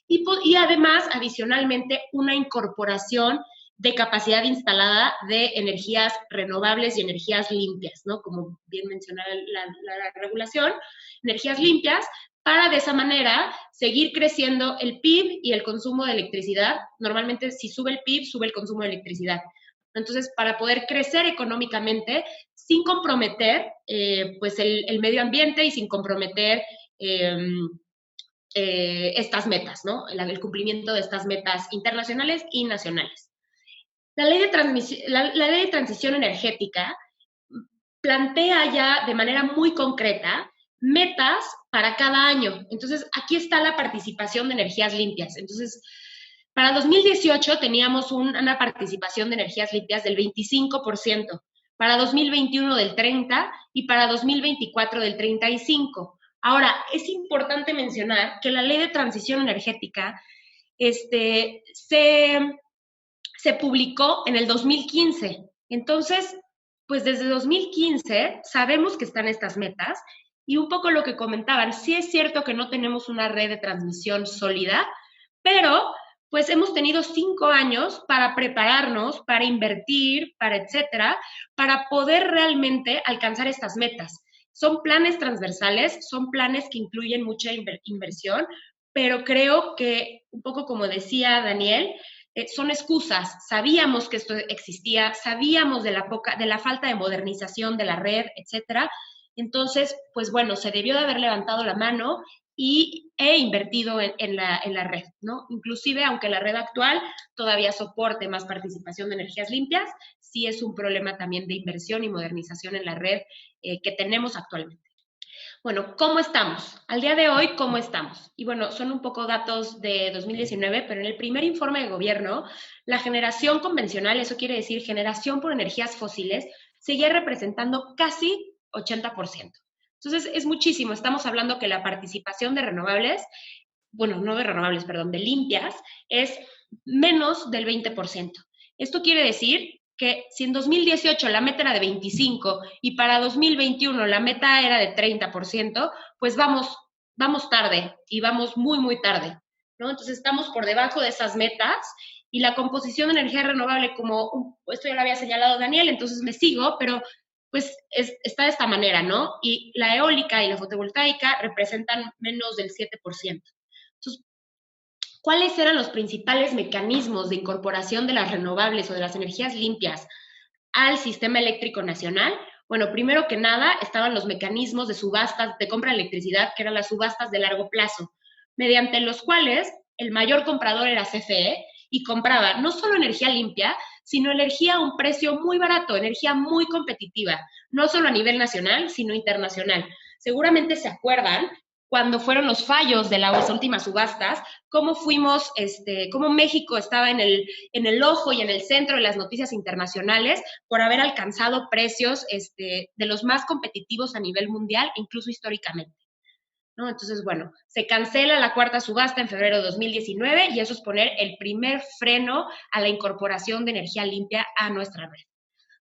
y además, adicionalmente, una incorporación de capacidad instalada de energías renovables y energías limpias, ¿no? Como bien mencionaba la regulación, energías limpias, para de esa manera seguir creciendo el PIB y el consumo de electricidad. Normalmente, si sube el PIB, sube el consumo de electricidad. Entonces, para poder crecer económicamente sin comprometer pues el medio ambiente y sin comprometer estas metas, ¿no? El cumplimiento de estas metas internacionales y nacionales. La ley de transición energética plantea ya de manera muy concreta metas para cada año. Entonces, aquí está la participación de energías limpias. Entonces, para 2018 teníamos una participación de energías limpias del 25%, para 2021 del 30% y para 2024 del 35%. Ahora, es importante mencionar que la ley de transición energética se publicó en el 2015. Entonces, pues desde 2015 sabemos que están estas metas y un poco lo que comentaban, sí es cierto que no tenemos una red de transmisión sólida, pero pues hemos tenido 5 años para prepararnos, para invertir, para etcétera, para poder realmente alcanzar estas metas. Son planes transversales, son planes que incluyen mucha inversión, pero creo que, un poco como decía Daniel, son excusas. Sabíamos que esto existía, sabíamos de la falta de modernización de la red, etcétera. Entonces, pues bueno, se debió de haber levantado la mano e invertido en la red, ¿no? Inclusive, aunque la red actual todavía soporte más participación de energías limpias, sí es un problema también de inversión y modernización en la red que tenemos actualmente. Bueno, ¿cómo estamos? Al día de hoy, ¿cómo estamos? Y bueno, son un poco datos de 2019, pero en el primer informe de gobierno, la generación convencional, eso quiere decir generación por energías fósiles, seguía representando casi 80%. Entonces, es muchísimo. Estamos hablando que la participación de renovables, bueno, no de renovables, perdón, de limpias, es menos del 20%. Esto quiere decir que si en 2018 la meta era de 25 y para 2021 la meta era de 30%, pues vamos tarde y vamos muy, muy tarde, ¿no? Entonces estamos por debajo de esas metas y la composición de energía renovable, como esto ya lo había señalado Daniel, entonces me sigo, pero pues está de esta manera, ¿no? Y la eólica y la fotovoltaica representan menos del 7%. Entonces, ¿cuáles eran los principales mecanismos de incorporación de las renovables o de las energías limpias al sistema eléctrico nacional? Bueno, primero que nada estaban los mecanismos de subastas de compra de electricidad, que eran las subastas de largo plazo, mediante los cuales el mayor comprador era CFE y compraba no solo energía limpia, sino energía a un precio muy barato, energía muy competitiva, no solo a nivel nacional, sino internacional. Seguramente se acuerdan cuando fueron los fallos de las últimas subastas, cómo México estaba en el ojo y en el centro de las noticias internacionales por haber alcanzado precios de los más competitivos a nivel mundial, incluso históricamente, ¿no? Entonces, bueno, se cancela la cuarta subasta en febrero de 2019 y eso es poner el primer freno a la incorporación de energía limpia a nuestra red.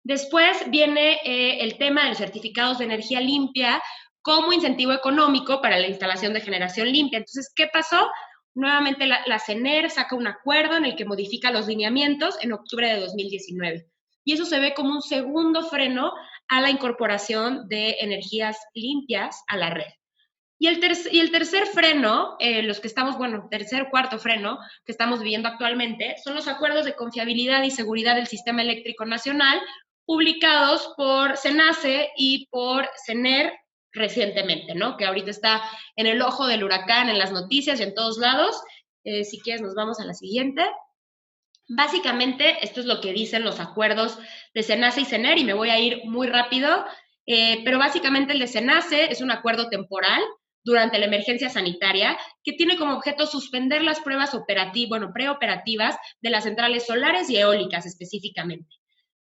Después viene el tema de los certificados de energía limpia como incentivo económico para la instalación de generación limpia. Entonces, ¿qué pasó? Nuevamente la CENER saca un acuerdo en el que modifica los lineamientos en octubre de 2019. Y eso se ve como un segundo freno a la incorporación de energías limpias a la red. Y el tercer freno, los que estamos, cuarto freno que estamos viviendo actualmente, son los acuerdos de confiabilidad y seguridad del Sistema Eléctrico Nacional, publicados por CENACE y por CENER recientemente, ¿no? Que ahorita está en el ojo del huracán, en las noticias y en todos lados. Si quieres, nos vamos a la siguiente. Básicamente, esto es lo que dicen los acuerdos de CENACE y CENER, y me voy a ir muy rápido, pero básicamente el de CENACE es un acuerdo temporal durante la emergencia sanitaria que tiene como objeto suspender las pruebas preoperativas de las centrales solares y eólicas específicamente,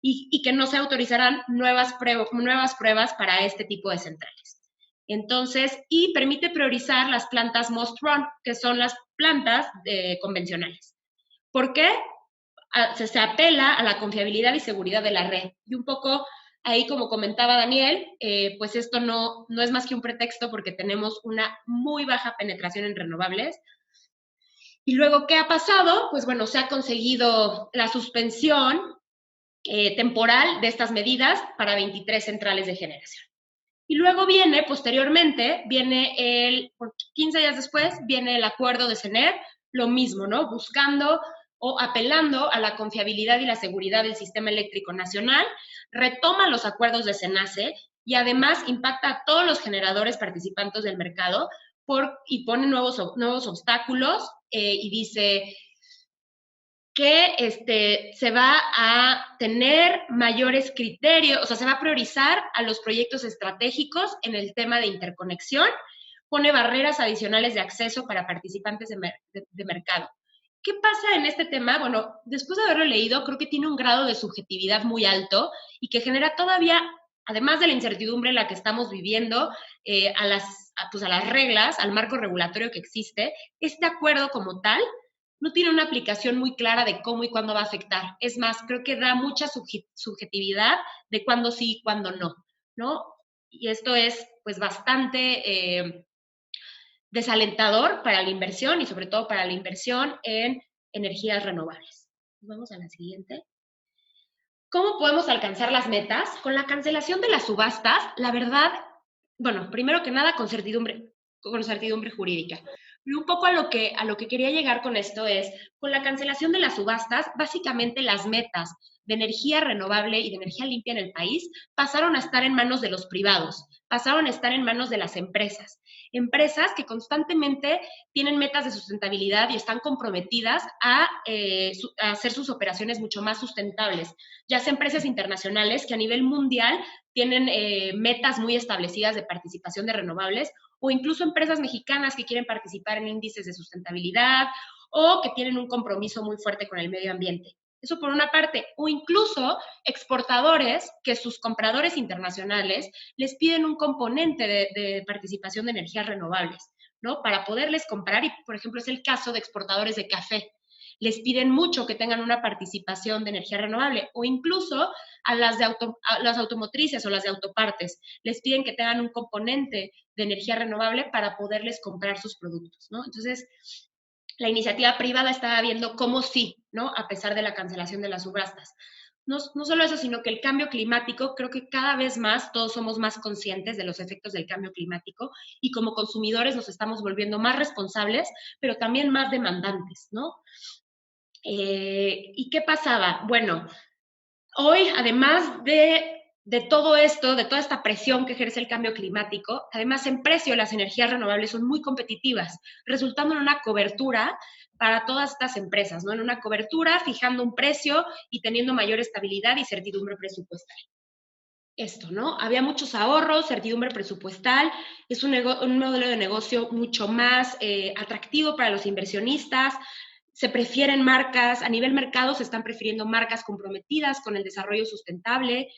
y que no se autorizarán nuevas pruebas para este tipo de centrales. Entonces, y permite priorizar las plantas must run, que son las plantas convencionales. ¿Por qué? Se apela a la confiabilidad y seguridad de la red. Y un poco ahí, como comentaba Daniel, pues esto no es más que un pretexto porque tenemos una muy baja penetración en renovables. Y luego, ¿qué ha pasado? Pues bueno, se ha conseguido la suspensión temporal de estas medidas para 23 centrales de generación. Y luego posteriormente, 15 días después, viene el acuerdo de CENER, lo mismo, ¿no? Buscando o apelando a la confiabilidad y la seguridad del Sistema Eléctrico Nacional, retoma los acuerdos de CENACE y además impacta a todos los generadores participantes del mercado y pone nuevos obstáculos y dice que se va a tener mayores criterios, o sea, se va a priorizar a los proyectos estratégicos en el tema de interconexión, pone barreras adicionales de acceso para participantes de mercado. ¿Qué pasa en este tema? Bueno, después de haberlo leído, creo que tiene un grado de subjetividad muy alto y que genera todavía, además de la incertidumbre en la que estamos viviendo, a las reglas, al marco regulatorio que existe, este acuerdo como tal no tiene una aplicación muy clara de cómo y cuándo va a afectar. Es más, creo que da mucha subjetividad de cuándo sí y cuándo no, ¿no? Y esto es, pues, bastante desalentador para la inversión y sobre todo para la inversión en energías renovables. Vamos a la siguiente. ¿Cómo podemos alcanzar las metas? Con la cancelación de las subastas, la verdad, bueno, primero que nada, con certidumbre jurídica. Pero un poco a lo que quería llegar con esto es, con la cancelación de las subastas, básicamente las metas de energía renovable y de energía limpia en el país pasaron a estar en manos de los privados, pasaron a estar en manos de las empresas que constantemente tienen metas de sustentabilidad y están comprometidas a hacer sus operaciones mucho más sustentables, ya sea empresas internacionales que a nivel mundial tienen metas muy establecidas de participación de renovables, o incluso empresas mexicanas que quieren participar en índices de sustentabilidad o que tienen un compromiso muy fuerte con el medio ambiente. Eso por una parte, o incluso exportadores que sus compradores internacionales les piden un componente de participación de energías renovables, ¿no? Para poderles comprar, y por ejemplo es el caso de exportadores de café. Les piden mucho que tengan una participación de energía renovable, o incluso a las automotrices o las de autopartes. Les piden que tengan un componente de energía renovable para poderles comprar sus productos, ¿no? Entonces, la iniciativa privada estaba viendo cómo sí, ¿no? A pesar de la cancelación de las subastas. No solo eso, sino que el cambio climático, creo que cada vez más todos somos más conscientes de los efectos del cambio climático y como consumidores nos estamos volviendo más responsables, pero también más demandantes, ¿no? ¿Y qué pasaba? Bueno, hoy, además de todo esto, de toda esta presión que ejerce el cambio climático, además en precio las energías renovables son muy competitivas, resultando en una cobertura para todas estas empresas, ¿no? En una cobertura, fijando un precio y teniendo mayor estabilidad y certidumbre presupuestal. Esto, ¿no? Había muchos ahorros, certidumbre presupuestal, es un modelo de negocio mucho más atractivo para los inversionistas. Se prefieren marcas, a nivel mercado se están prefiriendo marcas comprometidas con el desarrollo sustentable.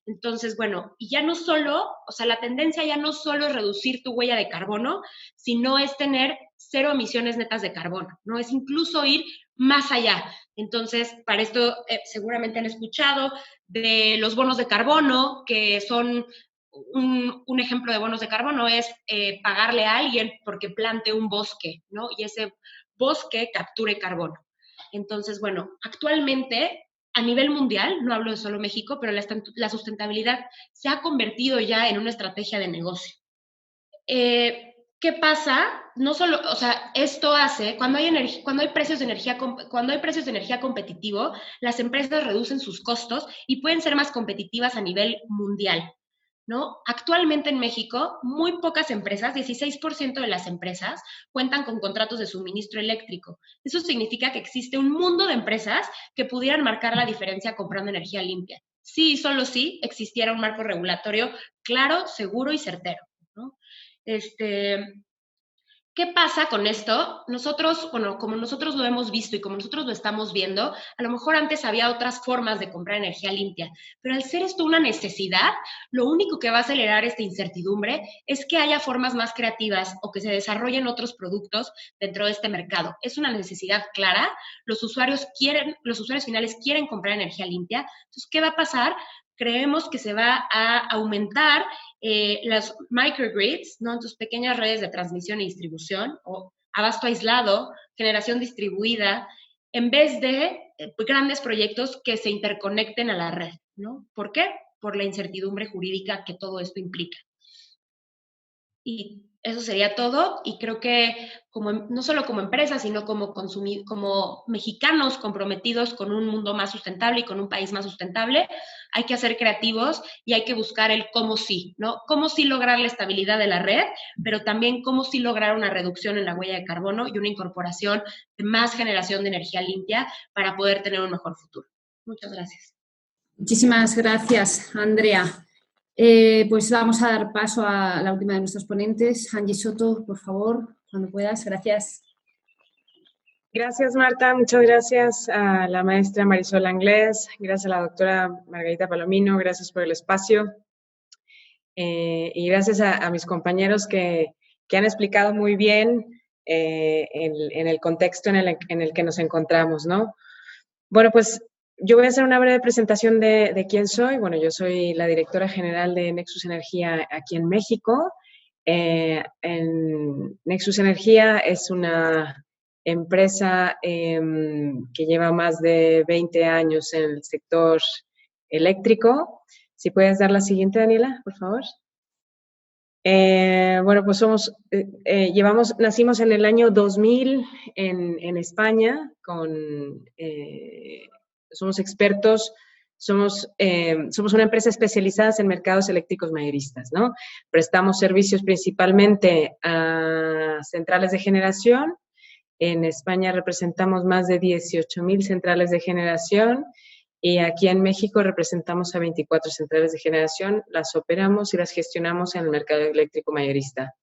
Entonces, bueno, y ya no solo, o sea, la tendencia ya no solo es reducir tu huella de carbono, sino es tener cero emisiones netas de carbono, ¿no? Es incluso ir más allá. Entonces, para esto seguramente han escuchado de los bonos de carbono, que son un ejemplo de bonos de carbono es pagarle a alguien porque plante un bosque, ¿no? Y ese bosque capture carbono. Entonces, bueno, actualmente a nivel mundial, no hablo de solo México, pero la sustentabilidad se ha convertido ya en una estrategia de negocio. ¿Qué pasa? No solo, o sea, esto hace, cuando hay precios de energía competitivo, las empresas reducen sus costos y pueden ser más competitivas a nivel mundial, ¿no? Actualmente en México, muy pocas empresas, 16% de las empresas, cuentan con contratos de suministro eléctrico. Eso significa que existe un mundo de empresas que pudieran marcar la diferencia comprando energía limpia. Sí, solo sí existiera un marco regulatorio claro, seguro y certero, ¿no? ¿Qué pasa con esto? Nosotros, bueno, como nosotros lo hemos visto y como nosotros lo estamos viendo, a lo mejor antes había otras formas de comprar energía limpia, pero al ser esto una necesidad, lo único que va a acelerar esta incertidumbre es que haya formas más creativas o que se desarrollen otros productos dentro de este mercado. Es una necesidad clara, los usuarios finales quieren comprar energía limpia. Entonces, ¿qué va a pasar? Creemos que se va a aumentar las microgrids, ¿no? Entonces, pequeñas redes de transmisión y distribución, o abasto aislado, generación distribuida, en vez de grandes proyectos que se interconecten a la red, ¿no? ¿Por qué? Por la incertidumbre jurídica que todo esto implica. Y eso sería todo, y creo que no solo como empresa, sino como mexicanos comprometidos con un mundo más sustentable y con un país más sustentable, hay que ser creativos y hay que buscar el cómo sí, ¿no? Cómo sí lograr la estabilidad de la red, pero también cómo sí lograr una reducción en la huella de carbono y una incorporación de más generación de energía limpia para poder tener un mejor futuro. Muchas gracias. Muchísimas gracias, Andrea. Pues vamos a dar paso a la última de nuestros ponentes. Angie Soto, por favor, cuando puedas. Gracias. Gracias, Marta. Muchas gracias a la maestra Marisol Anglés. Gracias a la doctora Margarita Palomino. Gracias por el espacio. Y gracias a mis compañeros que han explicado muy bien en el contexto en el que nos encontramos, ¿no? Bueno, pues yo voy a hacer una breve presentación de quién soy. Bueno, yo soy la directora general de Nexus Energía aquí en México. Nexus Energía es una empresa que lleva más de 20 años en el sector eléctrico. Si puedes dar la siguiente, Daniela, por favor. Bueno, pues nacimos en el año 2000 en España, somos expertos, somos una empresa especializada en mercados eléctricos mayoristas, ¿no? Prestamos servicios principalmente a centrales de generación. En España representamos más de 18,000 centrales de generación y aquí en México representamos a 24 centrales de generación, las operamos y las gestionamos en el mercado eléctrico mayorista.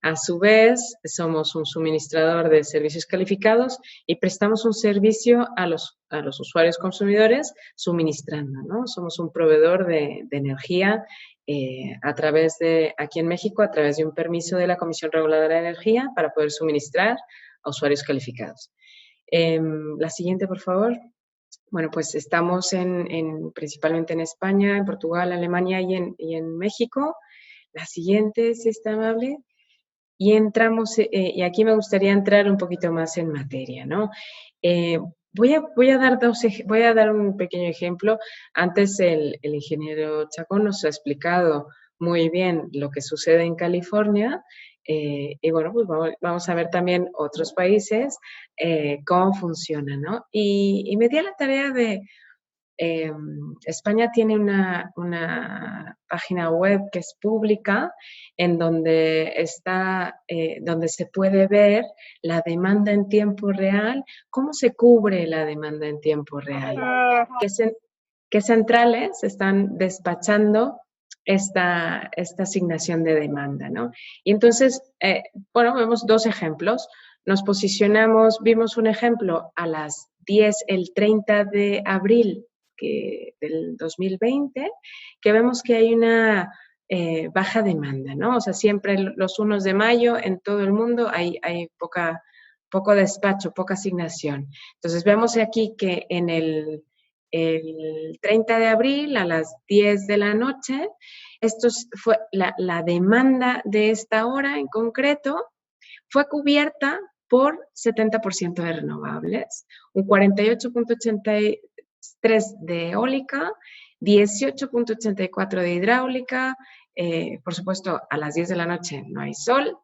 A su vez, somos un suministrador de servicios calificados y prestamos un servicio a los usuarios consumidores suministrando, ¿no? Somos un proveedor de energía aquí en México, a través de un permiso de la Comisión Reguladora de Energía para poder suministrar a usuarios calificados. La siguiente, por favor. Bueno, pues estamos principalmente en España, en Portugal, Alemania y en México. La siguiente, si está amable. Y entramos, y aquí me gustaría entrar un poquito más en materia, ¿no? Voy a dar un pequeño ejemplo. Antes el ingeniero Chacón nos ha explicado muy bien lo que sucede en California. Y bueno, pues vamos a ver también otros países, cómo funciona, ¿no? Y me di a la tarea de... España tiene una página web que es pública, en donde se puede ver la demanda en tiempo real, cómo se cubre la demanda en tiempo real, qué centrales están despachando esta asignación de demanda, ¿no? Y entonces, bueno, vemos dos ejemplos. Vimos un ejemplo a las 10, el 30 de abril del 2020, que vemos que hay una baja demanda, ¿no? O sea, siempre los 1 de mayo en todo el mundo hay poco despacho, poca asignación. Entonces, vemos aquí que en el 30 de abril a las 10 de la noche, esto fue la demanda de esta hora en concreto, fue cubierta por 70% de renovables, un 48.83 de eólica, 18.84 de hidráulica, por supuesto a las 10 de la noche no hay sol,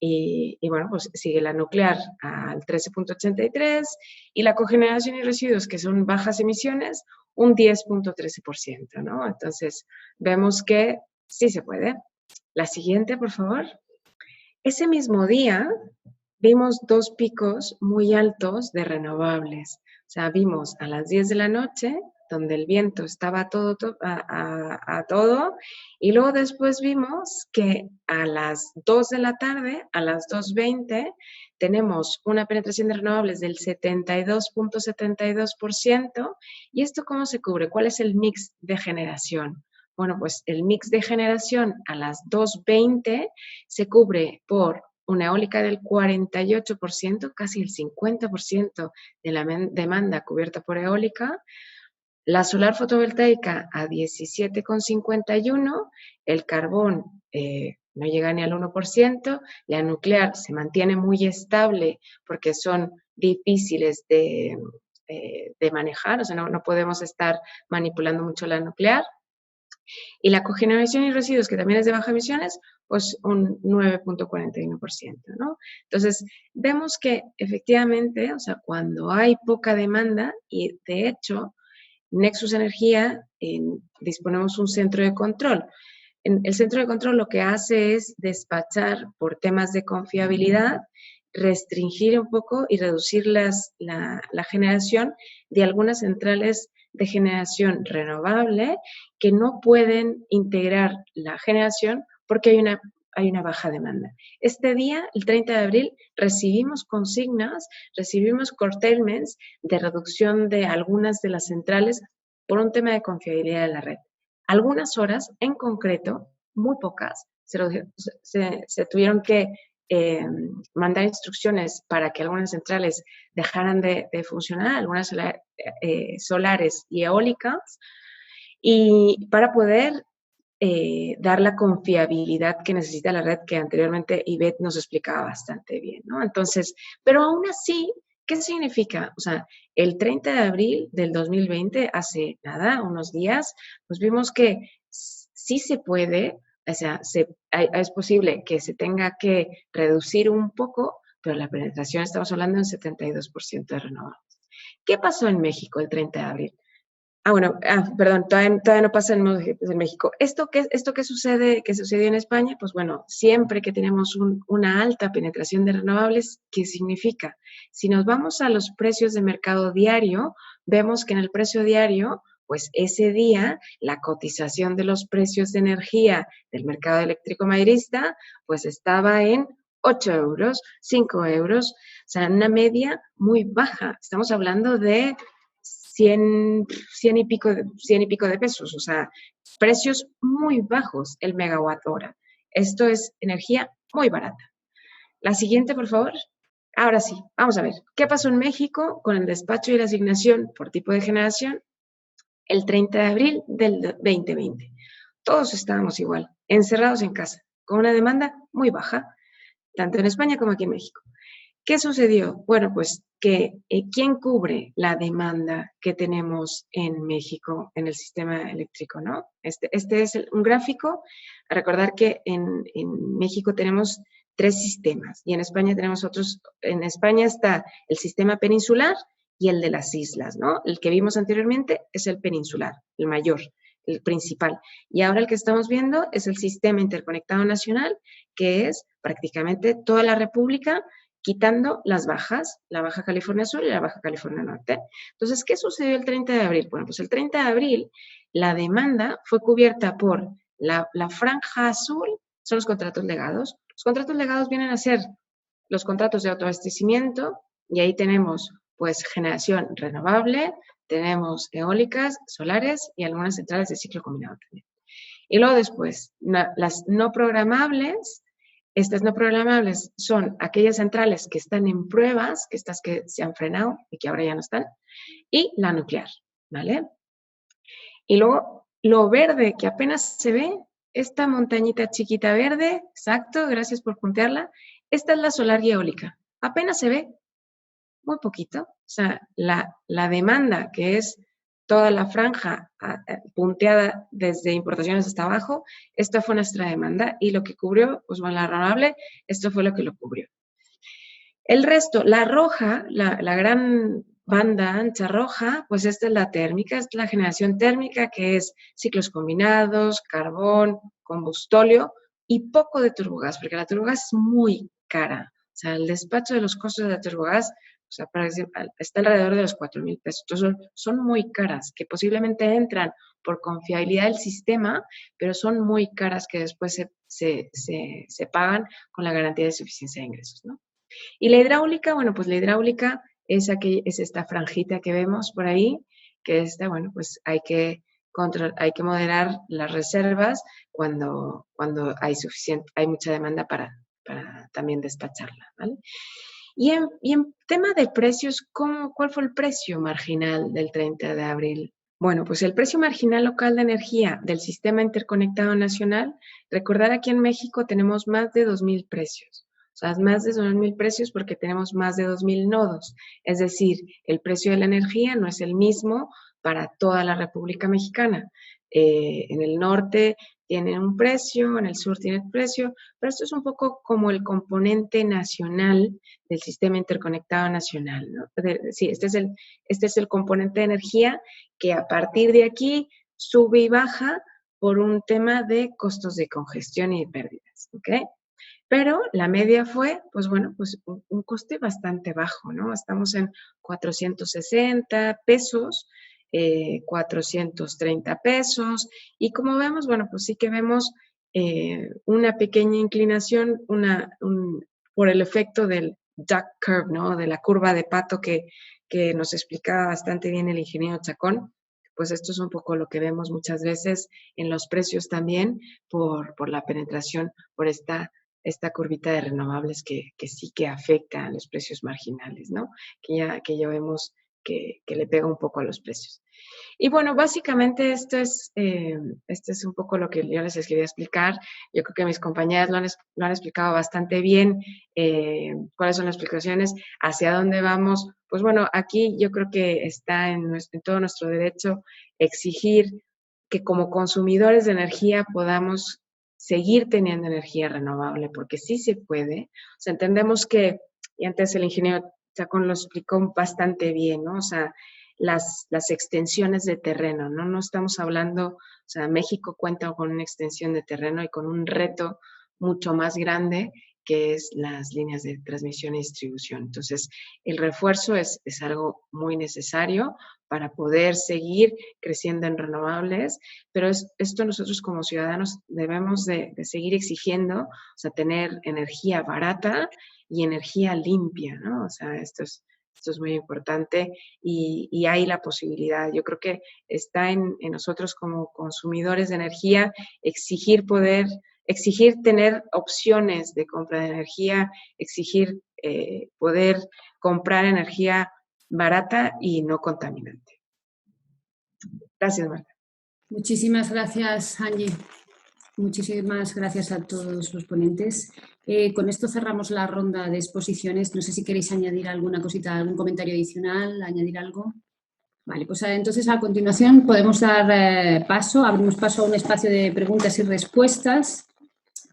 y bueno, pues sigue la nuclear al 13.83 y la cogeneración y residuos, que son bajas emisiones, un 10.13%, ¿no? Entonces, vemos que sí se puede. La siguiente, por favor. Ese mismo día vimos 2 picos muy altos de renovables. O sea, vimos a las 10 de la noche, donde el viento estaba a todo, y luego después vimos que a las 2 de la tarde, a las 2:20, tenemos una penetración de renovables del 72.72%. ¿Y esto cómo se cubre? ¿Cuál es el mix de generación? Bueno, pues el mix de generación a las 2:20 se cubre por una eólica del 48%, casi el 50% de la demanda cubierta por eólica, la solar fotovoltaica a 17,51%, el carbón no llega ni al 1%, la nuclear se mantiene muy estable porque son difíciles de manejar, o sea, no podemos estar manipulando mucho la nuclear. Y la cogeneración y residuos, que también es de bajas emisiones, pues un 9.41%, ¿no? Entonces, vemos que efectivamente, o sea, cuando hay poca demanda, y de hecho, Nexus Energía disponemos un centro de control. El centro de control lo que hace es despachar por temas de confiabilidad, restringir un poco y reducir la generación de algunas centrales de generación renovable que no pueden integrar la generación porque hay una baja demanda. Este día, el 30 de abril, recibimos consignas, recibimos curtailments de reducción de algunas de las centrales por un tema de confiabilidad de la red. Algunas horas, en concreto, muy pocas, se tuvieron que mandar instrucciones para que algunas centrales dejaran de funcionar, algunas solares y eólicas, y para poder dar la confiabilidad que necesita la red, que anteriormente Ivette nos explicaba bastante bien, ¿no? Entonces, pero aún así, ¿qué significa? O sea, el 30 de abril del 2020, hace nada, unos días, pues vimos que sí se puede, o sea, es posible que se tenga que reducir un poco, pero la penetración estamos hablando en 72% de renovables. ¿Qué pasó en México el 30 de abril? Perdón, todavía no pasa en México. ¿Esto qué sucede, que sucedió en España? Pues bueno, siempre que tenemos una alta penetración de renovables, ¿qué significa? Si nos vamos a los precios de mercado diario, vemos que en el precio diario, pues ese día, la cotización de los precios de energía del mercado eléctrico mayorista, pues estaba en 8 euros, 5 euros, o sea, una media muy baja. Estamos hablando de 100 y pico de pesos, o sea, precios muy bajos el megawatt hora. Esto es energía muy barata. La siguiente, por favor. Ahora sí, vamos a ver. ¿Qué pasó en México con el despacho y la asignación por tipo de generación el 30 de abril del 2020? Todos estábamos igual, encerrados en casa, con una demanda muy baja, tanto en España como aquí en México. ¿Qué sucedió? Bueno, pues que ¿quién cubre la demanda que tenemos en México en el sistema eléctrico, no? Este es un gráfico. A recordar que en México tenemos 3 sistemas y en España tenemos otros. En España está el sistema peninsular y el de las islas, ¿no? El que vimos anteriormente es el peninsular, el mayor, el principal. Y ahora el que estamos viendo es el sistema interconectado nacional, que es prácticamente toda la República, quitando las bajas, la Baja California Sur y la Baja California Norte. Entonces, ¿qué sucedió el 30 de abril? Bueno, pues el 30 de abril la demanda fue cubierta por la franja azul, son los contratos legados. Los contratos legados vienen a ser los contratos de autoabastecimiento y ahí tenemos pues generación renovable, tenemos eólicas, solares y algunas centrales de ciclo combinado también. Y luego después, las no programables. Estas no programables son aquellas centrales que están en pruebas, que estas que se han frenado y que ahora ya no están, y la nuclear, ¿vale? Y luego lo verde que apenas se ve, esta montañita chiquita verde, exacto, gracias por puntearla, esta es la solar y eólica. Apenas se ve, muy poquito. O sea, la demanda, que es toda la franja punteada desde importaciones hasta abajo, esta fue nuestra demanda y lo que cubrió, pues bueno, la renovable, esto fue lo que lo cubrió. El resto, la roja, la gran banda ancha roja, pues esta es la térmica, esta es la generación térmica, que es ciclos combinados, carbón, combustóleo y poco de turbogás, porque la turbogás es muy cara. O sea, el despacho de los costos de la turbogás, o sea, está alrededor de los 4,000 pesos. Entonces, son muy caras, que posiblemente entran por confiabilidad del sistema, pero son muy caras que después se pagan con la garantía de suficiencia de ingresos, ¿no? Y la hidráulica, bueno, pues la hidráulica es esta franjita que vemos por ahí, que esta, bueno, pues hay que moderar las reservas cuando hay mucha demanda para también despacharla, ¿vale? Y en tema de precios, ¿cuál fue el precio marginal del 30 de abril? Bueno, pues el precio marginal local de energía del Sistema Interconectado Nacional, recordar aquí en México tenemos más de 2,000 precios. O sea, más de 2,000 precios porque tenemos más de 2,000 nodos. Es decir, el precio de la energía no es el mismo para toda la República Mexicana. En el norte tiene un precio, en el sur tiene un precio, pero esto es un poco como el componente nacional del Sistema Interconectado Nacional, ¿no? Sí, este es el componente de energía que a partir de aquí sube y baja por un tema de costos de congestión y de pérdidas, ¿ok? Pero la media fue, pues bueno, pues un coste bastante bajo, ¿no? Estamos en 460 pesos, 430 pesos, y como vemos, bueno, pues sí que vemos una pequeña inclinación, por el efecto del duck curve, ¿no? De la curva de pato que nos explicaba bastante bien el ingeniero Chacón. Pues esto es un poco lo que vemos muchas veces en los precios también por la penetración, por esta curvita de renovables que sí que afecta a los precios marginales, ¿no? Que ya vemos que le pega un poco a los precios. Y bueno, básicamente esto es un poco lo que yo les quería explicar. Yo creo que mis compañeras lo han explicado bastante bien, cuáles son las explicaciones, hacia dónde vamos. Pues bueno, aquí yo creo que está en todo nuestro derecho exigir que como consumidores de energía podamos seguir teniendo energía renovable, porque sí se puede. O sea, entendemos que, y antes el ingeniero Chacón lo explicó bastante bien, ¿no? O sea, las extensiones de terreno, ¿no? No estamos hablando, o sea, México cuenta con una extensión de terreno y con un reto mucho más grande, que es las líneas de transmisión y distribución. Entonces, el refuerzo es algo muy necesario para poder seguir creciendo en renovables, pero esto nosotros como ciudadanos debemos de seguir exigiendo, o sea, tener energía barata y energía limpia, ¿no? O sea, esto es muy importante y hay la posibilidad. Yo creo que está en nosotros como consumidores de energía exigir tener opciones de compra de energía, exigir poder comprar energía barata y no contaminante. Gracias, Marta. Muchísimas gracias, Angie. Muchísimas gracias a todos los ponentes. Con esto cerramos la ronda de exposiciones. No sé si queréis añadir alguna cosita, algún comentario adicional, añadir algo. Vale, pues entonces a continuación podemos dar abrimos paso a un espacio de preguntas y respuestas,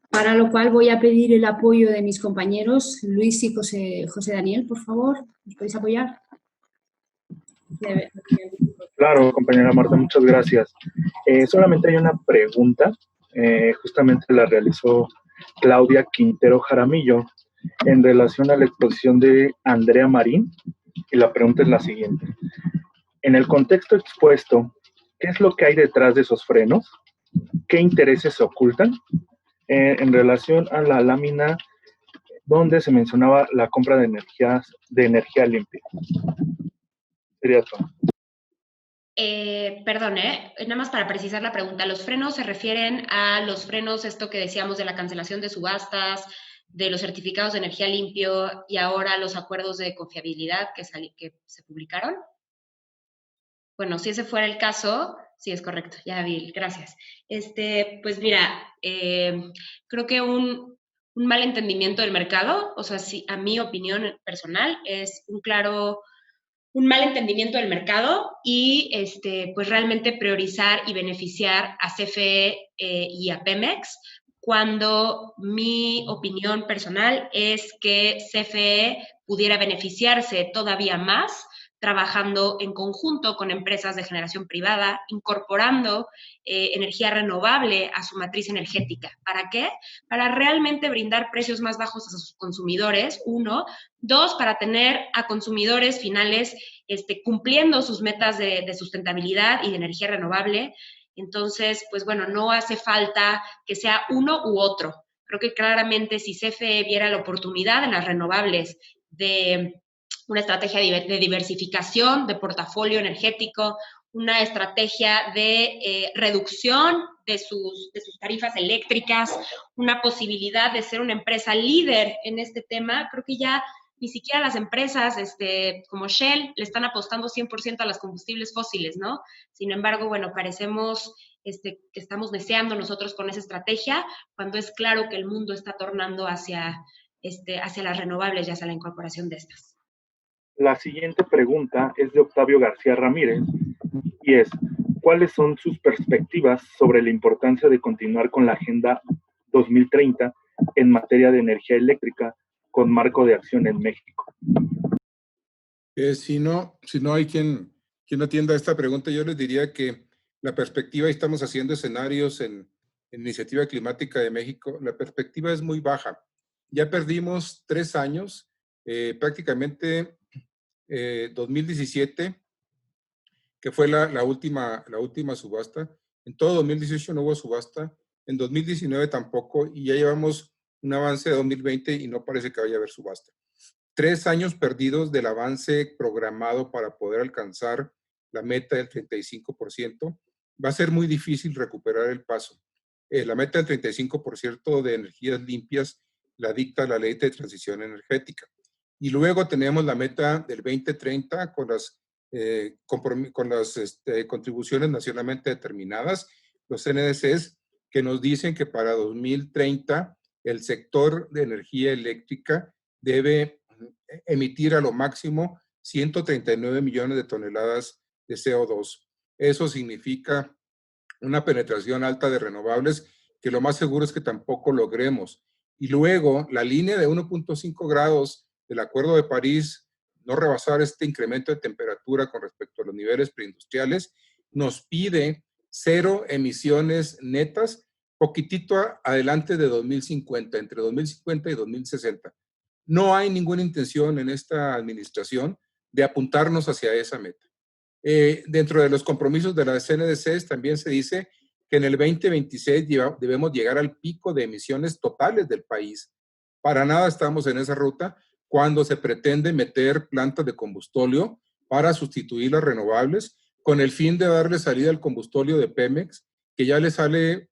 para lo cual voy a pedir el apoyo de mis compañeros, Luis y José Daniel, por favor. ¿Nos podéis apoyar? Claro, compañera Marta, muchas gracias. Solamente hay una pregunta, justamente la realizó Claudia Quintero Jaramillo en relación a la exposición de Andrea Marín, y la pregunta es la siguiente. En el contexto expuesto, ¿qué es lo que hay detrás de esos frenos? ¿Qué intereses se ocultan? En relación a la lámina donde se mencionaba la compra de energía limpia. Sería todo. Perdón, nada más para precisar la pregunta. ¿Los frenos se refieren a los frenos, esto que decíamos de la cancelación de subastas, de los certificados de energía limpio y ahora los acuerdos de confiabilidad que se publicaron? Bueno, si ese fuera el caso, sí, es correcto, ya vi, gracias. Pues mira, creo que un mal entendimiento del mercado, o sea, sí, a mi opinión personal, es un mal entendimiento del mercado y pues realmente priorizar y beneficiar a CFE y a Pemex, cuando mi opinión personal es que CFE pudiera beneficiarse todavía más trabajando en conjunto con empresas de generación privada, incorporando energía renovable a su matriz energética. ¿Para qué? Para realmente brindar precios más bajos a sus consumidores, uno. Dos, para tener a consumidores finales cumpliendo sus metas de sustentabilidad y de energía renovable. Entonces, pues bueno, no hace falta que sea uno u otro. Creo que claramente si CFE viera la oportunidad en las renovables de una estrategia de diversificación de portafolio energético, una estrategia de reducción de sus tarifas eléctricas, una posibilidad de ser una empresa líder en este tema, creo que ya ni siquiera las empresas como Shell le están apostando 100% a los combustibles fósiles, ¿no? Sin embargo, bueno, parecemos que estamos deseando nosotros con esa estrategia, cuando es claro que el mundo está tornando hacia las renovables y hacia la incorporación de estas. La siguiente pregunta es de Octavio García Ramírez y es, ¿cuáles son sus perspectivas sobre la importancia de continuar con la Agenda 2030 en materia de energía eléctrica con marco de acción en México? Si no hay quien atienda esta pregunta, yo les diría que la perspectiva, y estamos haciendo escenarios en Iniciativa Climática de México, la perspectiva es muy baja. Ya perdimos 3 años, prácticamente 2017, que fue la última subasta. En todo 2018 no hubo subasta, en 2019 tampoco, y ya llevamos un avance de 2020 y no parece que vaya a haber subasta. 3 años perdidos del avance programado para poder alcanzar la meta del 35%. Va a ser muy difícil recuperar el paso. La meta del 35% de energías limpias la dicta la Ley de Transición Energética. Y luego tenemos la meta del 2030 con las contribuciones nacionalmente determinadas, los NDCs, que nos dicen que para 2030 el sector de energía eléctrica debe emitir a lo máximo 139 millones de toneladas de CO2. Eso significa una penetración alta de renovables que lo más seguro es que tampoco logremos. Y luego la línea de 1.5 grados del Acuerdo de París, no rebasar este incremento de temperatura con respecto a los niveles preindustriales, nos pide 0 emisiones netas poquitito adelante de 2050, entre 2050 y 2060. No hay ninguna intención en esta administración de apuntarnos hacia esa meta. Dentro de los compromisos de las CNDCs también se dice que en el 2026 debemos llegar al pico de emisiones totales del país. Para nada estamos en esa ruta cuando se pretende meter plantas de combustóleo para sustituir las renovables con el fin de darle salida al combustóleo de Pemex, que ya le sale,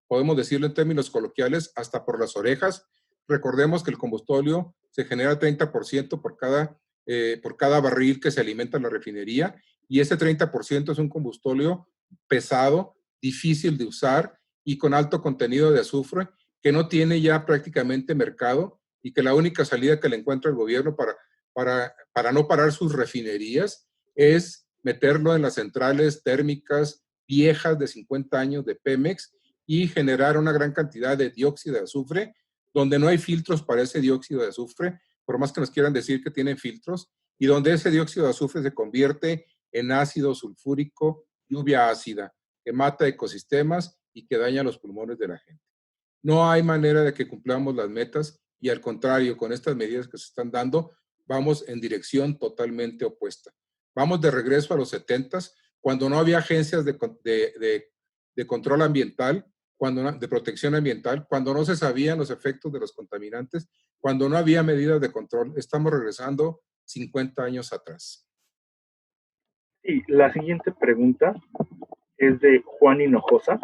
podemos decirlo en términos coloquiales, hasta por las orejas. Recordemos que el combustóleo se genera 30% por cada barril que se alimenta en la refinería, y ese 30% es un combustóleo pesado, difícil de usar y con alto contenido de azufre, que no tiene ya prácticamente mercado y que la única salida que le encuentra el gobierno para no parar sus refinerías es meterlo en las centrales térmicas viejas de 50 años de Pemex y generar una gran cantidad de dióxido de azufre, donde no hay filtros para ese dióxido de azufre, por más que nos quieran decir que tienen filtros, y donde ese dióxido de azufre se convierte en ácido sulfúrico, lluvia ácida, que mata ecosistemas y que daña los pulmones de la gente. No hay manera de que cumplamos las metas y al contrario, con estas medidas que se están dando, vamos en dirección totalmente opuesta. Vamos de regreso a los 70s, cuando no había agencias de control ambiental, de protección ambiental, cuando no se sabían los efectos de los contaminantes, cuando no había medidas de control. Estamos regresando 50 años atrás. Y la siguiente pregunta es de Juan Hinojosa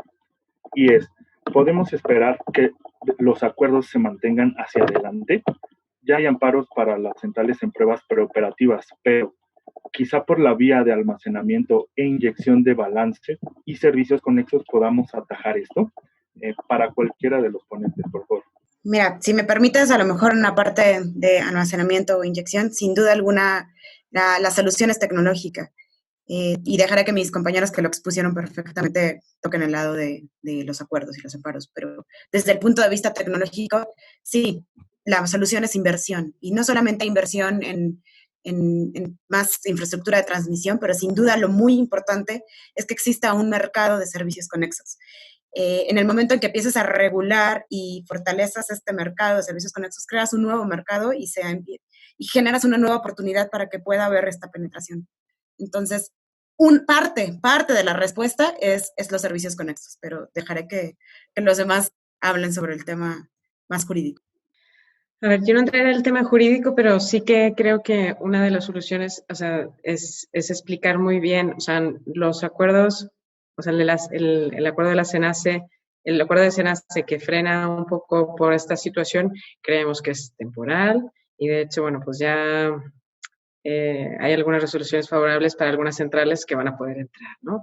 y es, ¿podemos esperar que los acuerdos se mantengan hacia adelante? Ya hay amparos para las centrales en pruebas preoperativas, pero quizá por la vía de almacenamiento e inyección de balance y servicios conexos podamos atajar esto. Para cualquiera de los ponentes, por favor. Mira, si me permites, a lo mejor en la parte de almacenamiento o inyección, sin duda alguna, la solución es tecnológica. Y dejaré que mis compañeros que lo expusieron perfectamente toquen el lado de los acuerdos y los amparos. Pero desde el punto de vista tecnológico, sí, la solución es inversión. Y no solamente inversión en más infraestructura de transmisión, pero sin duda lo muy importante es que exista un mercado de servicios conexos. En el momento en que empieces a regular y fortalezas este mercado de servicios conexos, creas un nuevo mercado y generas una nueva oportunidad para que pueda haber esta penetración. Entonces, parte de la respuesta es los servicios conexos, pero dejaré que los demás hablen sobre el tema más jurídico. A ver, yo no entraré en el tema jurídico, pero sí que creo que una de las soluciones, o sea, es explicar muy bien, o sea, los acuerdos, o sea, el acuerdo de la CENACE, el acuerdo de CENACE que frena un poco por esta situación, creemos que es temporal y de hecho, bueno, pues ya hay algunas resoluciones favorables para algunas centrales que van a poder entrar, ¿no?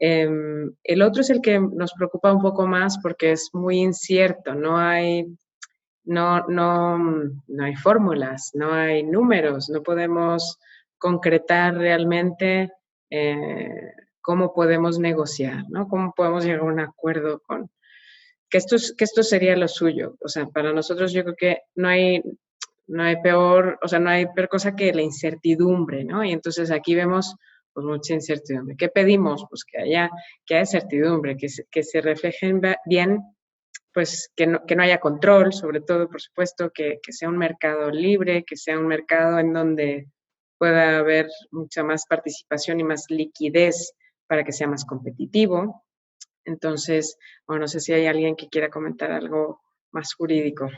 El otro es el que nos preocupa un poco más porque es muy incierto, no hay fórmulas, no hay números, no podemos concretar realmente cómo podemos negociar, ¿no? Cómo podemos llegar a un acuerdo con... Que esto sería lo suyo. O sea, para nosotros yo creo que no hay peor cosa que la incertidumbre, ¿no? Y entonces aquí vemos pues mucha incertidumbre. ¿Qué pedimos? Pues que haya certidumbre, que se reflejen bien, pues que no haya control, sobre todo, por supuesto, que sea un mercado libre, que sea un mercado en donde pueda haber mucha más participación y más liquidez para que sea más competitivo. Entonces, bueno, no sé si hay alguien que quiera comentar algo más jurídico.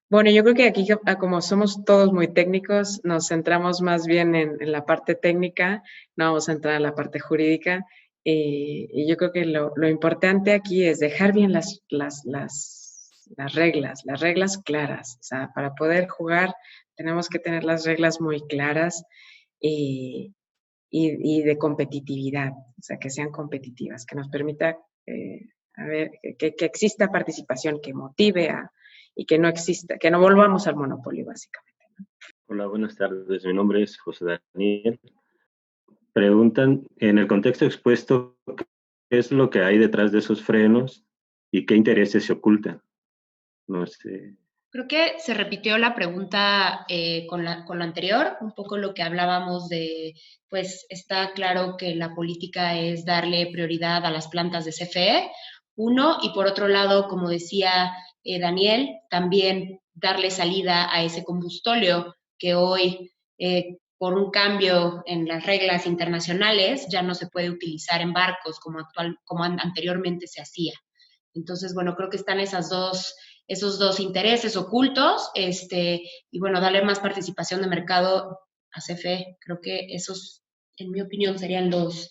Bueno, yo creo que aquí, como somos todos muy técnicos, nos centramos más bien en la parte técnica, no vamos a entrar en la parte jurídica. Y yo creo que lo importante aquí es dejar bien las reglas claras. O sea, para poder jugar tenemos que tener las reglas muy claras y de competitividad, o sea, que sean competitivas, que nos permita que exista participación, que motive y que no exista, que no volvamos al monopolio, básicamente, ¿no? Hola, buenas tardes. Mi nombre es José Daniel. Preguntan, en el contexto expuesto, ¿qué es lo que hay detrás de esos frenos y qué intereses se ocultan? No sé. Creo que se repitió la pregunta con lo anterior, un poco lo que hablábamos de, pues está claro que la política es darle prioridad a las plantas de CFE, uno, y por otro lado, como decía Daniel, también darle salida a ese combustóleo que hoy, por un cambio en las reglas internacionales, ya no se puede utilizar en barcos como anteriormente se hacía. Entonces, bueno, creo que están esos dos intereses ocultos, y bueno, darle más participación de mercado a CFE. Creo que esos, en mi opinión, serían los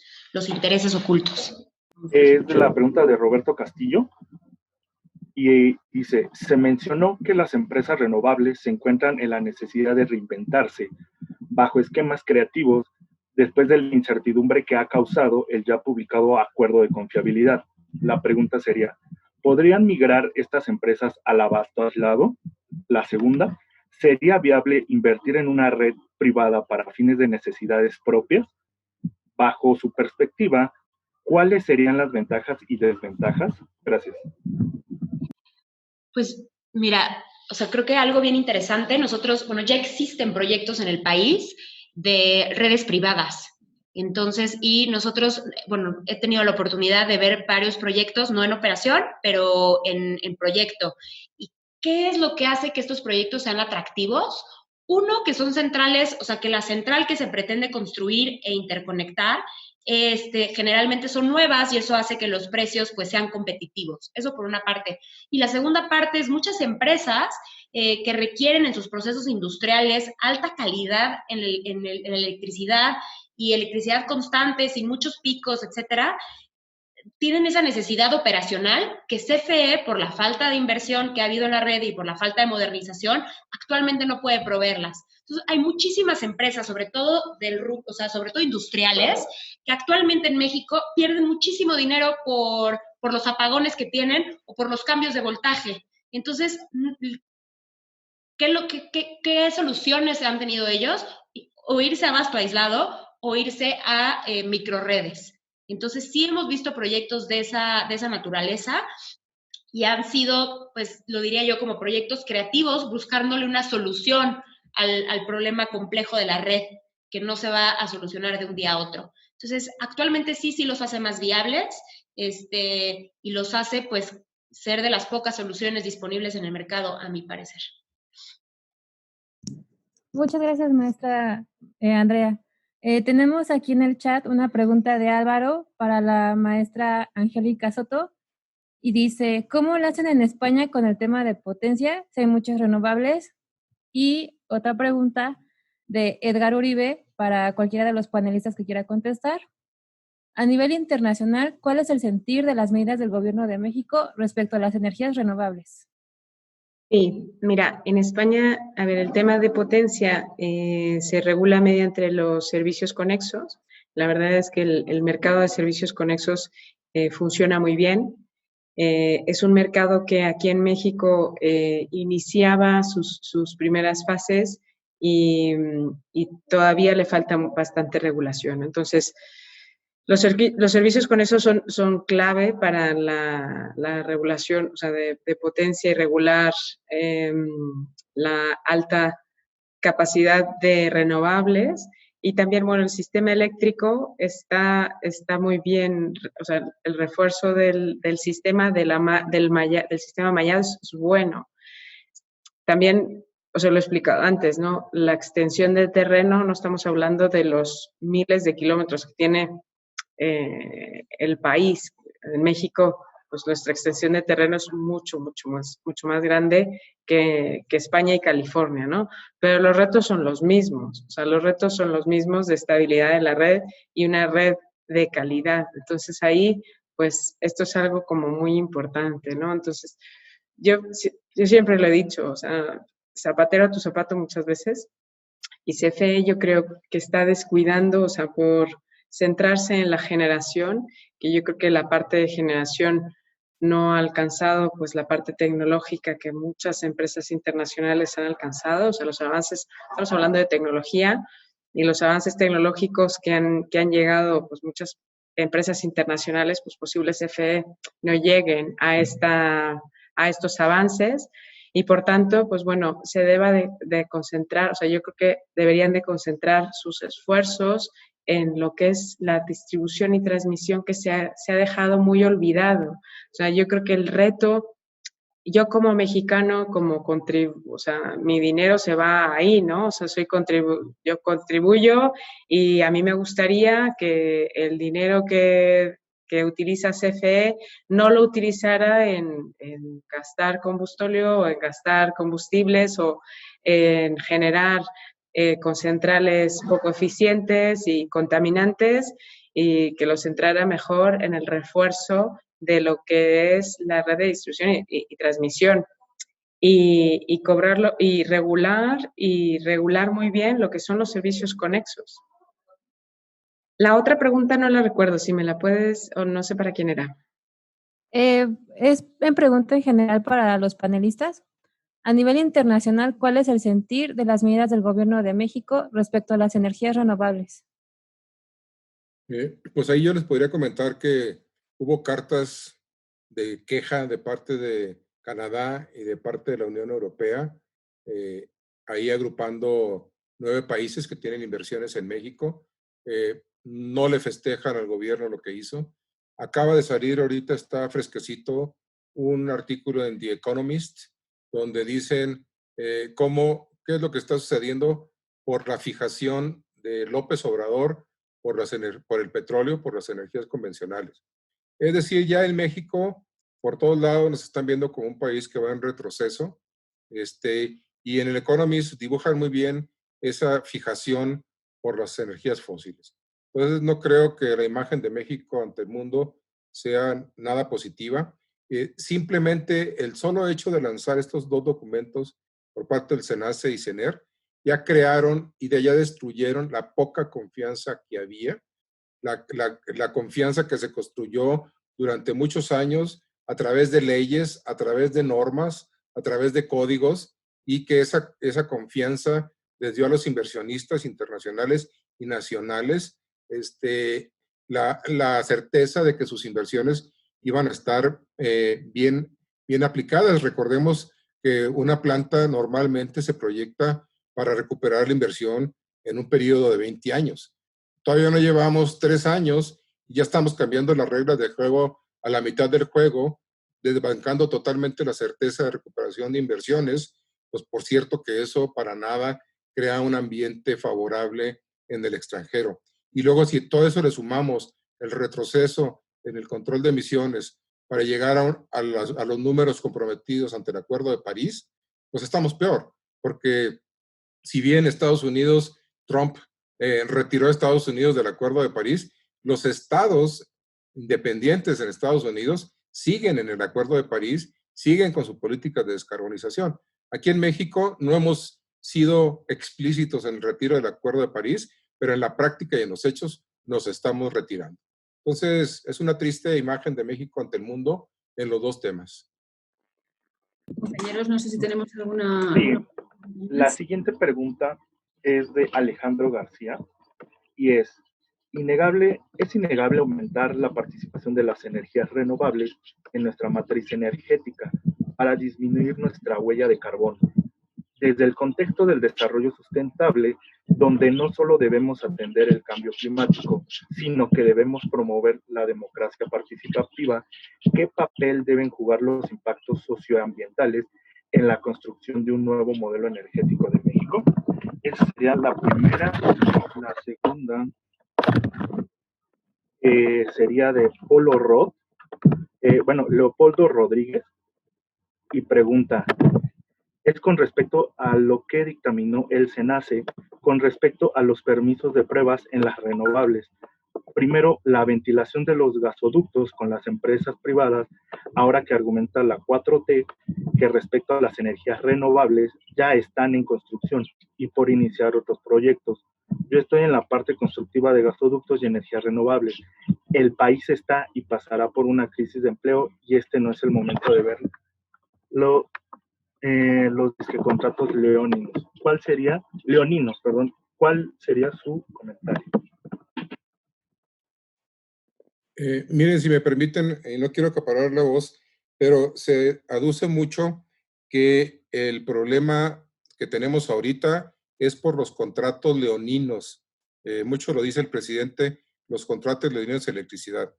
intereses ocultos. Es la pregunta de Roberto Castillo y dice, se mencionó que las empresas renovables se encuentran en la necesidad de reinventarse bajo esquemas creativos después de la incertidumbre que ha causado el ya publicado acuerdo de confiabilidad. La pregunta sería, ¿podrían migrar estas empresas al abasto aislado? La segunda, ¿sería viable invertir en una red privada para fines de necesidades propias? Bajo su perspectiva, ¿cuáles serían las ventajas y desventajas? Gracias. Pues mira, o sea, creo que algo bien interesante, nosotros, bueno, ya existen proyectos en el país de redes privadas. Entonces, y nosotros, bueno, he tenido la oportunidad de ver varios proyectos, no en operación, pero en proyecto. ¿Y qué es lo que hace que estos proyectos sean atractivos? Uno, que son centrales, o sea, que la central que se pretende construir e interconectar, generalmente son nuevas y eso hace que los precios pues sean competitivos. Eso por una parte. Y la segunda parte es muchas empresas que requieren en sus procesos industriales alta calidad en la electricidad y electricidad constante, sin muchos picos, etcétera, tienen esa necesidad operacional que CFE, por la falta de inversión que ha habido en la red y por la falta de modernización, actualmente no puede proveerlas. Entonces, hay muchísimas empresas, sobre todo sobre todo industriales, que actualmente en México pierden muchísimo dinero por los apagones que tienen o por los cambios de voltaje. Entonces, ¿qué soluciones han tenido ellos? O irse a abasto aislado o irse a microredes. Entonces, sí hemos visto proyectos de esa naturaleza y han sido, pues, lo diría yo, como proyectos creativos, buscándole una solución al problema complejo de la red, que no se va a solucionar de un día a otro. Entonces, actualmente sí los hace más viables y los hace, pues, ser de las pocas soluciones disponibles en el mercado, a mi parecer. Muchas gracias, maestra Andrea. Tenemos aquí en el chat una pregunta de Álvaro para la maestra Angélica Soto y dice, ¿cómo lo hacen en España con el tema de potencia? Si hay muchos renovables. Y otra pregunta de Edgar Uribe para cualquiera de los panelistas que quiera contestar. A nivel internacional, ¿cuál es el sentir de las medidas del Gobierno de México respecto a las energías renovables? Sí, mira, en España, a ver, el tema de potencia se regula mediante los servicios conexos. La verdad es que el mercado de servicios conexos funciona muy bien. Es un mercado que aquí en México iniciaba sus primeras fases y todavía le falta bastante regulación. Entonces, los servicios con eso son clave para la regulación, o sea, de potencia y regular la alta capacidad de renovables. Y también, bueno, el sistema eléctrico está muy bien, o sea, el refuerzo del sistema del sistema mallado es bueno. También, o sea, lo he explicado antes, ¿no? La extensión del terreno, no estamos hablando de los miles de kilómetros que tiene el país. En México, pues nuestra extensión de terreno es mucho más grande que España y California, ¿no? Pero los retos son los mismos, o sea, los retos son los mismos de estabilidad de la red y una red de calidad. Entonces ahí, pues esto es algo como muy importante, ¿no? Entonces, yo siempre lo he dicho, o sea, zapatero a tu zapato muchas veces, y CFE yo creo que está descuidando, o sea, por centrarse en la generación, que yo creo que la parte de generación no ha alcanzado pues la parte tecnológica que muchas empresas internacionales han alcanzado, o sea, los avances, estamos hablando de tecnología, y los avances tecnológicos que han llegado, pues muchas empresas internacionales, pues posibles CFE no lleguen a estos avances, y por tanto, pues bueno, se deba de concentrar, o sea, yo creo que deberían de concentrar sus esfuerzos en lo que es la distribución y transmisión que se ha dejado muy olvidado. O sea, yo creo que el reto, yo como mexicano, o sea, mi dinero se va ahí, ¿no? O sea, yo contribuyo y a mí me gustaría que el dinero que utiliza CFE no lo utilizara en gastar combustóleo o en gastar combustibles o en generar con centrales poco eficientes y contaminantes, y que lo centrara mejor en el refuerzo de lo que es la red de distribución y transmisión, y cobrarlo y regular muy bien lo que son los servicios conexos. La otra pregunta no la recuerdo, si me la puedes, o no sé para quién era. Es en pregunta en general para los panelistas. A nivel internacional, ¿cuál es el sentir de las medidas del Gobierno de México respecto a las energías renovables? Pues ahí yo les podría comentar que hubo cartas de queja de parte de Canadá y de parte de la Unión Europea, ahí agrupando 9 países que tienen inversiones en México. No le festejan al gobierno lo que hizo. Acaba de salir, ahorita está fresquecito, un artículo en The Economist, donde dicen qué es lo que está sucediendo por la fijación de López Obrador por el petróleo, por las energías convencionales. Es decir, ya en México, por todos lados nos están viendo como un país que va en retroceso, y en el Economist dibujan muy bien esa fijación por las energías fósiles. Entonces no creo que la imagen de México ante el mundo sea nada positiva. Simplemente el solo hecho de lanzar estos dos documentos por parte del SENACE y CENER ya crearon y de allá destruyeron la poca confianza que había, la confianza que se construyó durante muchos años a través de leyes, a través de normas, a través de códigos, y que esa confianza les dio a los inversionistas internacionales y nacionales la certeza de que sus inversiones iban a estar bien aplicadas. Recordemos que una planta normalmente se proyecta para recuperar la inversión en un periodo de 20 años. Todavía no llevamos 3 años y ya estamos cambiando las reglas del juego a la mitad del juego, desbancando totalmente la certeza de recuperación de inversiones. Pues por cierto que eso para nada crea un ambiente favorable en el extranjero. Y luego si todo eso le sumamos el retroceso en el control de emisiones para llegar a los números comprometidos ante el Acuerdo de París, pues estamos peor, porque si bien Estados Unidos, Trump retiró a Estados Unidos del Acuerdo de París, los estados independientes en Estados Unidos siguen en el Acuerdo de París, siguen con su política de descarbonización. Aquí en México no hemos sido explícitos en el retiro del Acuerdo de París, pero en la práctica y en los hechos nos estamos retirando. Entonces, es una triste imagen de México ante el mundo en los dos temas. Compañeros, no sé si tenemos alguna... Sí. La siguiente pregunta es de Alejandro García y es innegable aumentar la participación de las energías renovables en nuestra matriz energética para disminuir nuestra huella de carbono. Desde el contexto del desarrollo sustentable, donde no solo debemos atender el cambio climático, sino que debemos promover la democracia participativa, ¿qué papel deben jugar los impactos socioambientales en la construcción de un nuevo modelo energético de México? Esa sería la primera. La segunda sería de Leopoldo Rodríguez, y pregunta, es con respecto a lo que dictaminó el SENACE con respecto a los permisos de pruebas en las renovables. Primero, la ventilación de los gasoductos con las empresas privadas, ahora que argumenta la 4T que respecto a las energías renovables ya están en construcción y por iniciar otros proyectos. Yo estoy en la parte constructiva de gasoductos y energías renovables. El país está y pasará por una crisis de empleo y este no es el momento de verlo. Los contratos leoninos. ¿Cuál sería su comentario? Miren, si me permiten, no quiero acaparar la voz, pero se aduce mucho que el problema que tenemos ahorita es por los contratos leoninos. Mucho lo dice el presidente, los contratos leoninos de electricidad.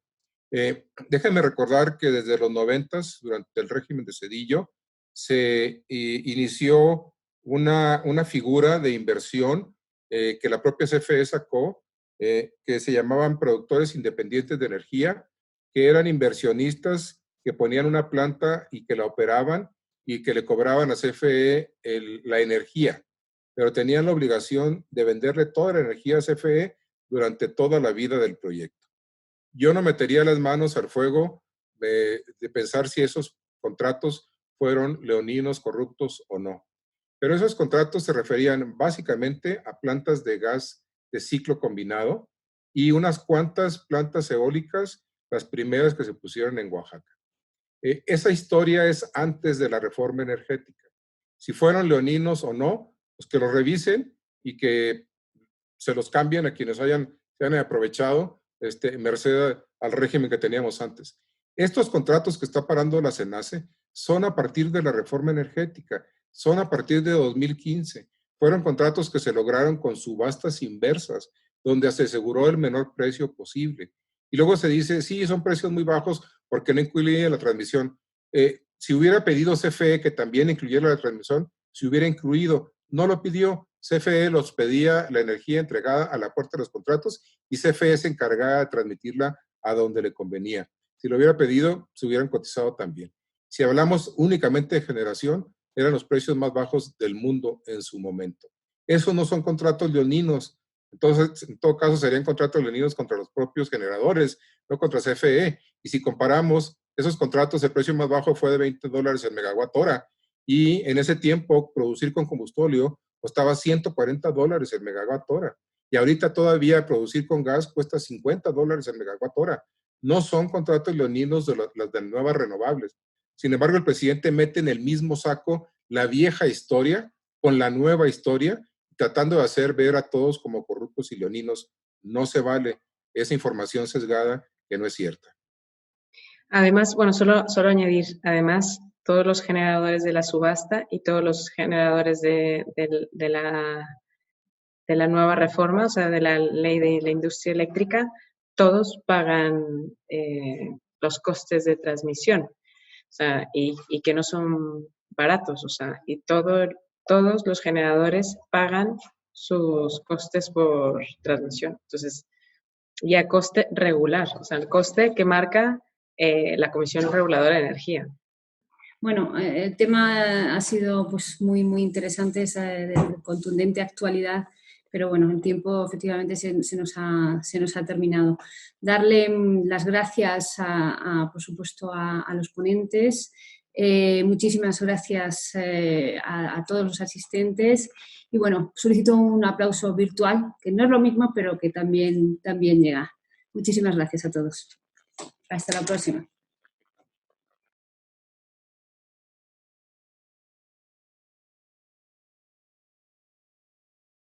Déjenme recordar que desde los 90s, durante el régimen de Zedillo, se inició una figura de inversión que la propia CFE sacó, que se llamaban productores independientes de energía, que eran inversionistas que ponían una planta y que la operaban y que le cobraban a CFE la energía, pero tenían la obligación de venderle toda la energía a CFE durante toda la vida del proyecto. Yo no metería las manos al fuego de pensar si esos contratos fueron leoninos, corruptos o no. Pero esos contratos se referían básicamente a plantas de gas de ciclo combinado y unas cuantas plantas eólicas, las primeras que se pusieron en Oaxaca. Esa historia es antes de la reforma energética. Si fueron leoninos o no, pues que los revisen y que se los cambien a quienes se hayan aprovechado merced al régimen que teníamos antes. Estos contratos que está parando la SENACE son a partir de la reforma energética, son a partir de 2015. Fueron contratos que se lograron con subastas inversas, donde se aseguró el menor precio posible. Y luego se dice, sí, son precios muy bajos porque no incluye la transmisión. Si hubiera pedido CFE que también incluyera la transmisión, se hubiera incluido. No lo pidió. CFE los pedía la energía entregada a la puerta de los contratos y CFE se encargaba de transmitirla a donde le convenía. Si lo hubiera pedido, se hubieran cotizado también. Si hablamos únicamente de generación, eran los precios más bajos del mundo en su momento. Esos no son contratos leoninos. Entonces, en todo caso, serían contratos leoninos contra los propios generadores, no contra CFE. Y si comparamos esos contratos, el precio más bajo fue de $20 el megawatt hora. Y en ese tiempo, producir con combustóleo costaba $140 el megawatt hora. Y ahorita todavía producir con gas cuesta $50 el megawatt hora. No son contratos leoninos de las de nuevas renovables. Sin embargo, el presidente mete en el mismo saco la vieja historia con la nueva historia, tratando de hacer ver a todos como corruptos y leoninos. No se vale esa información sesgada que no es cierta. Además, bueno, solo añadir, además, todos los generadores de la subasta y todos los generadores de la nueva reforma, o sea, de la ley de la industria eléctrica, todos pagan los costes de transmisión, o sea, y que no son baratos, o sea, y todos los generadores pagan sus costes por transmisión. Entonces, y a coste regular, o sea, el coste que marca la Comisión Reguladora de Energía. Bueno, el tema ha sido pues, muy, muy interesante, es de contundente actualidad, pero bueno, el tiempo efectivamente se nos ha terminado. Darle las gracias, por supuesto, a los ponentes. Muchísimas gracias a todos los asistentes y bueno, solicito un aplauso virtual, que no es lo mismo, pero que también llega. Muchísimas gracias a todos. Hasta la próxima.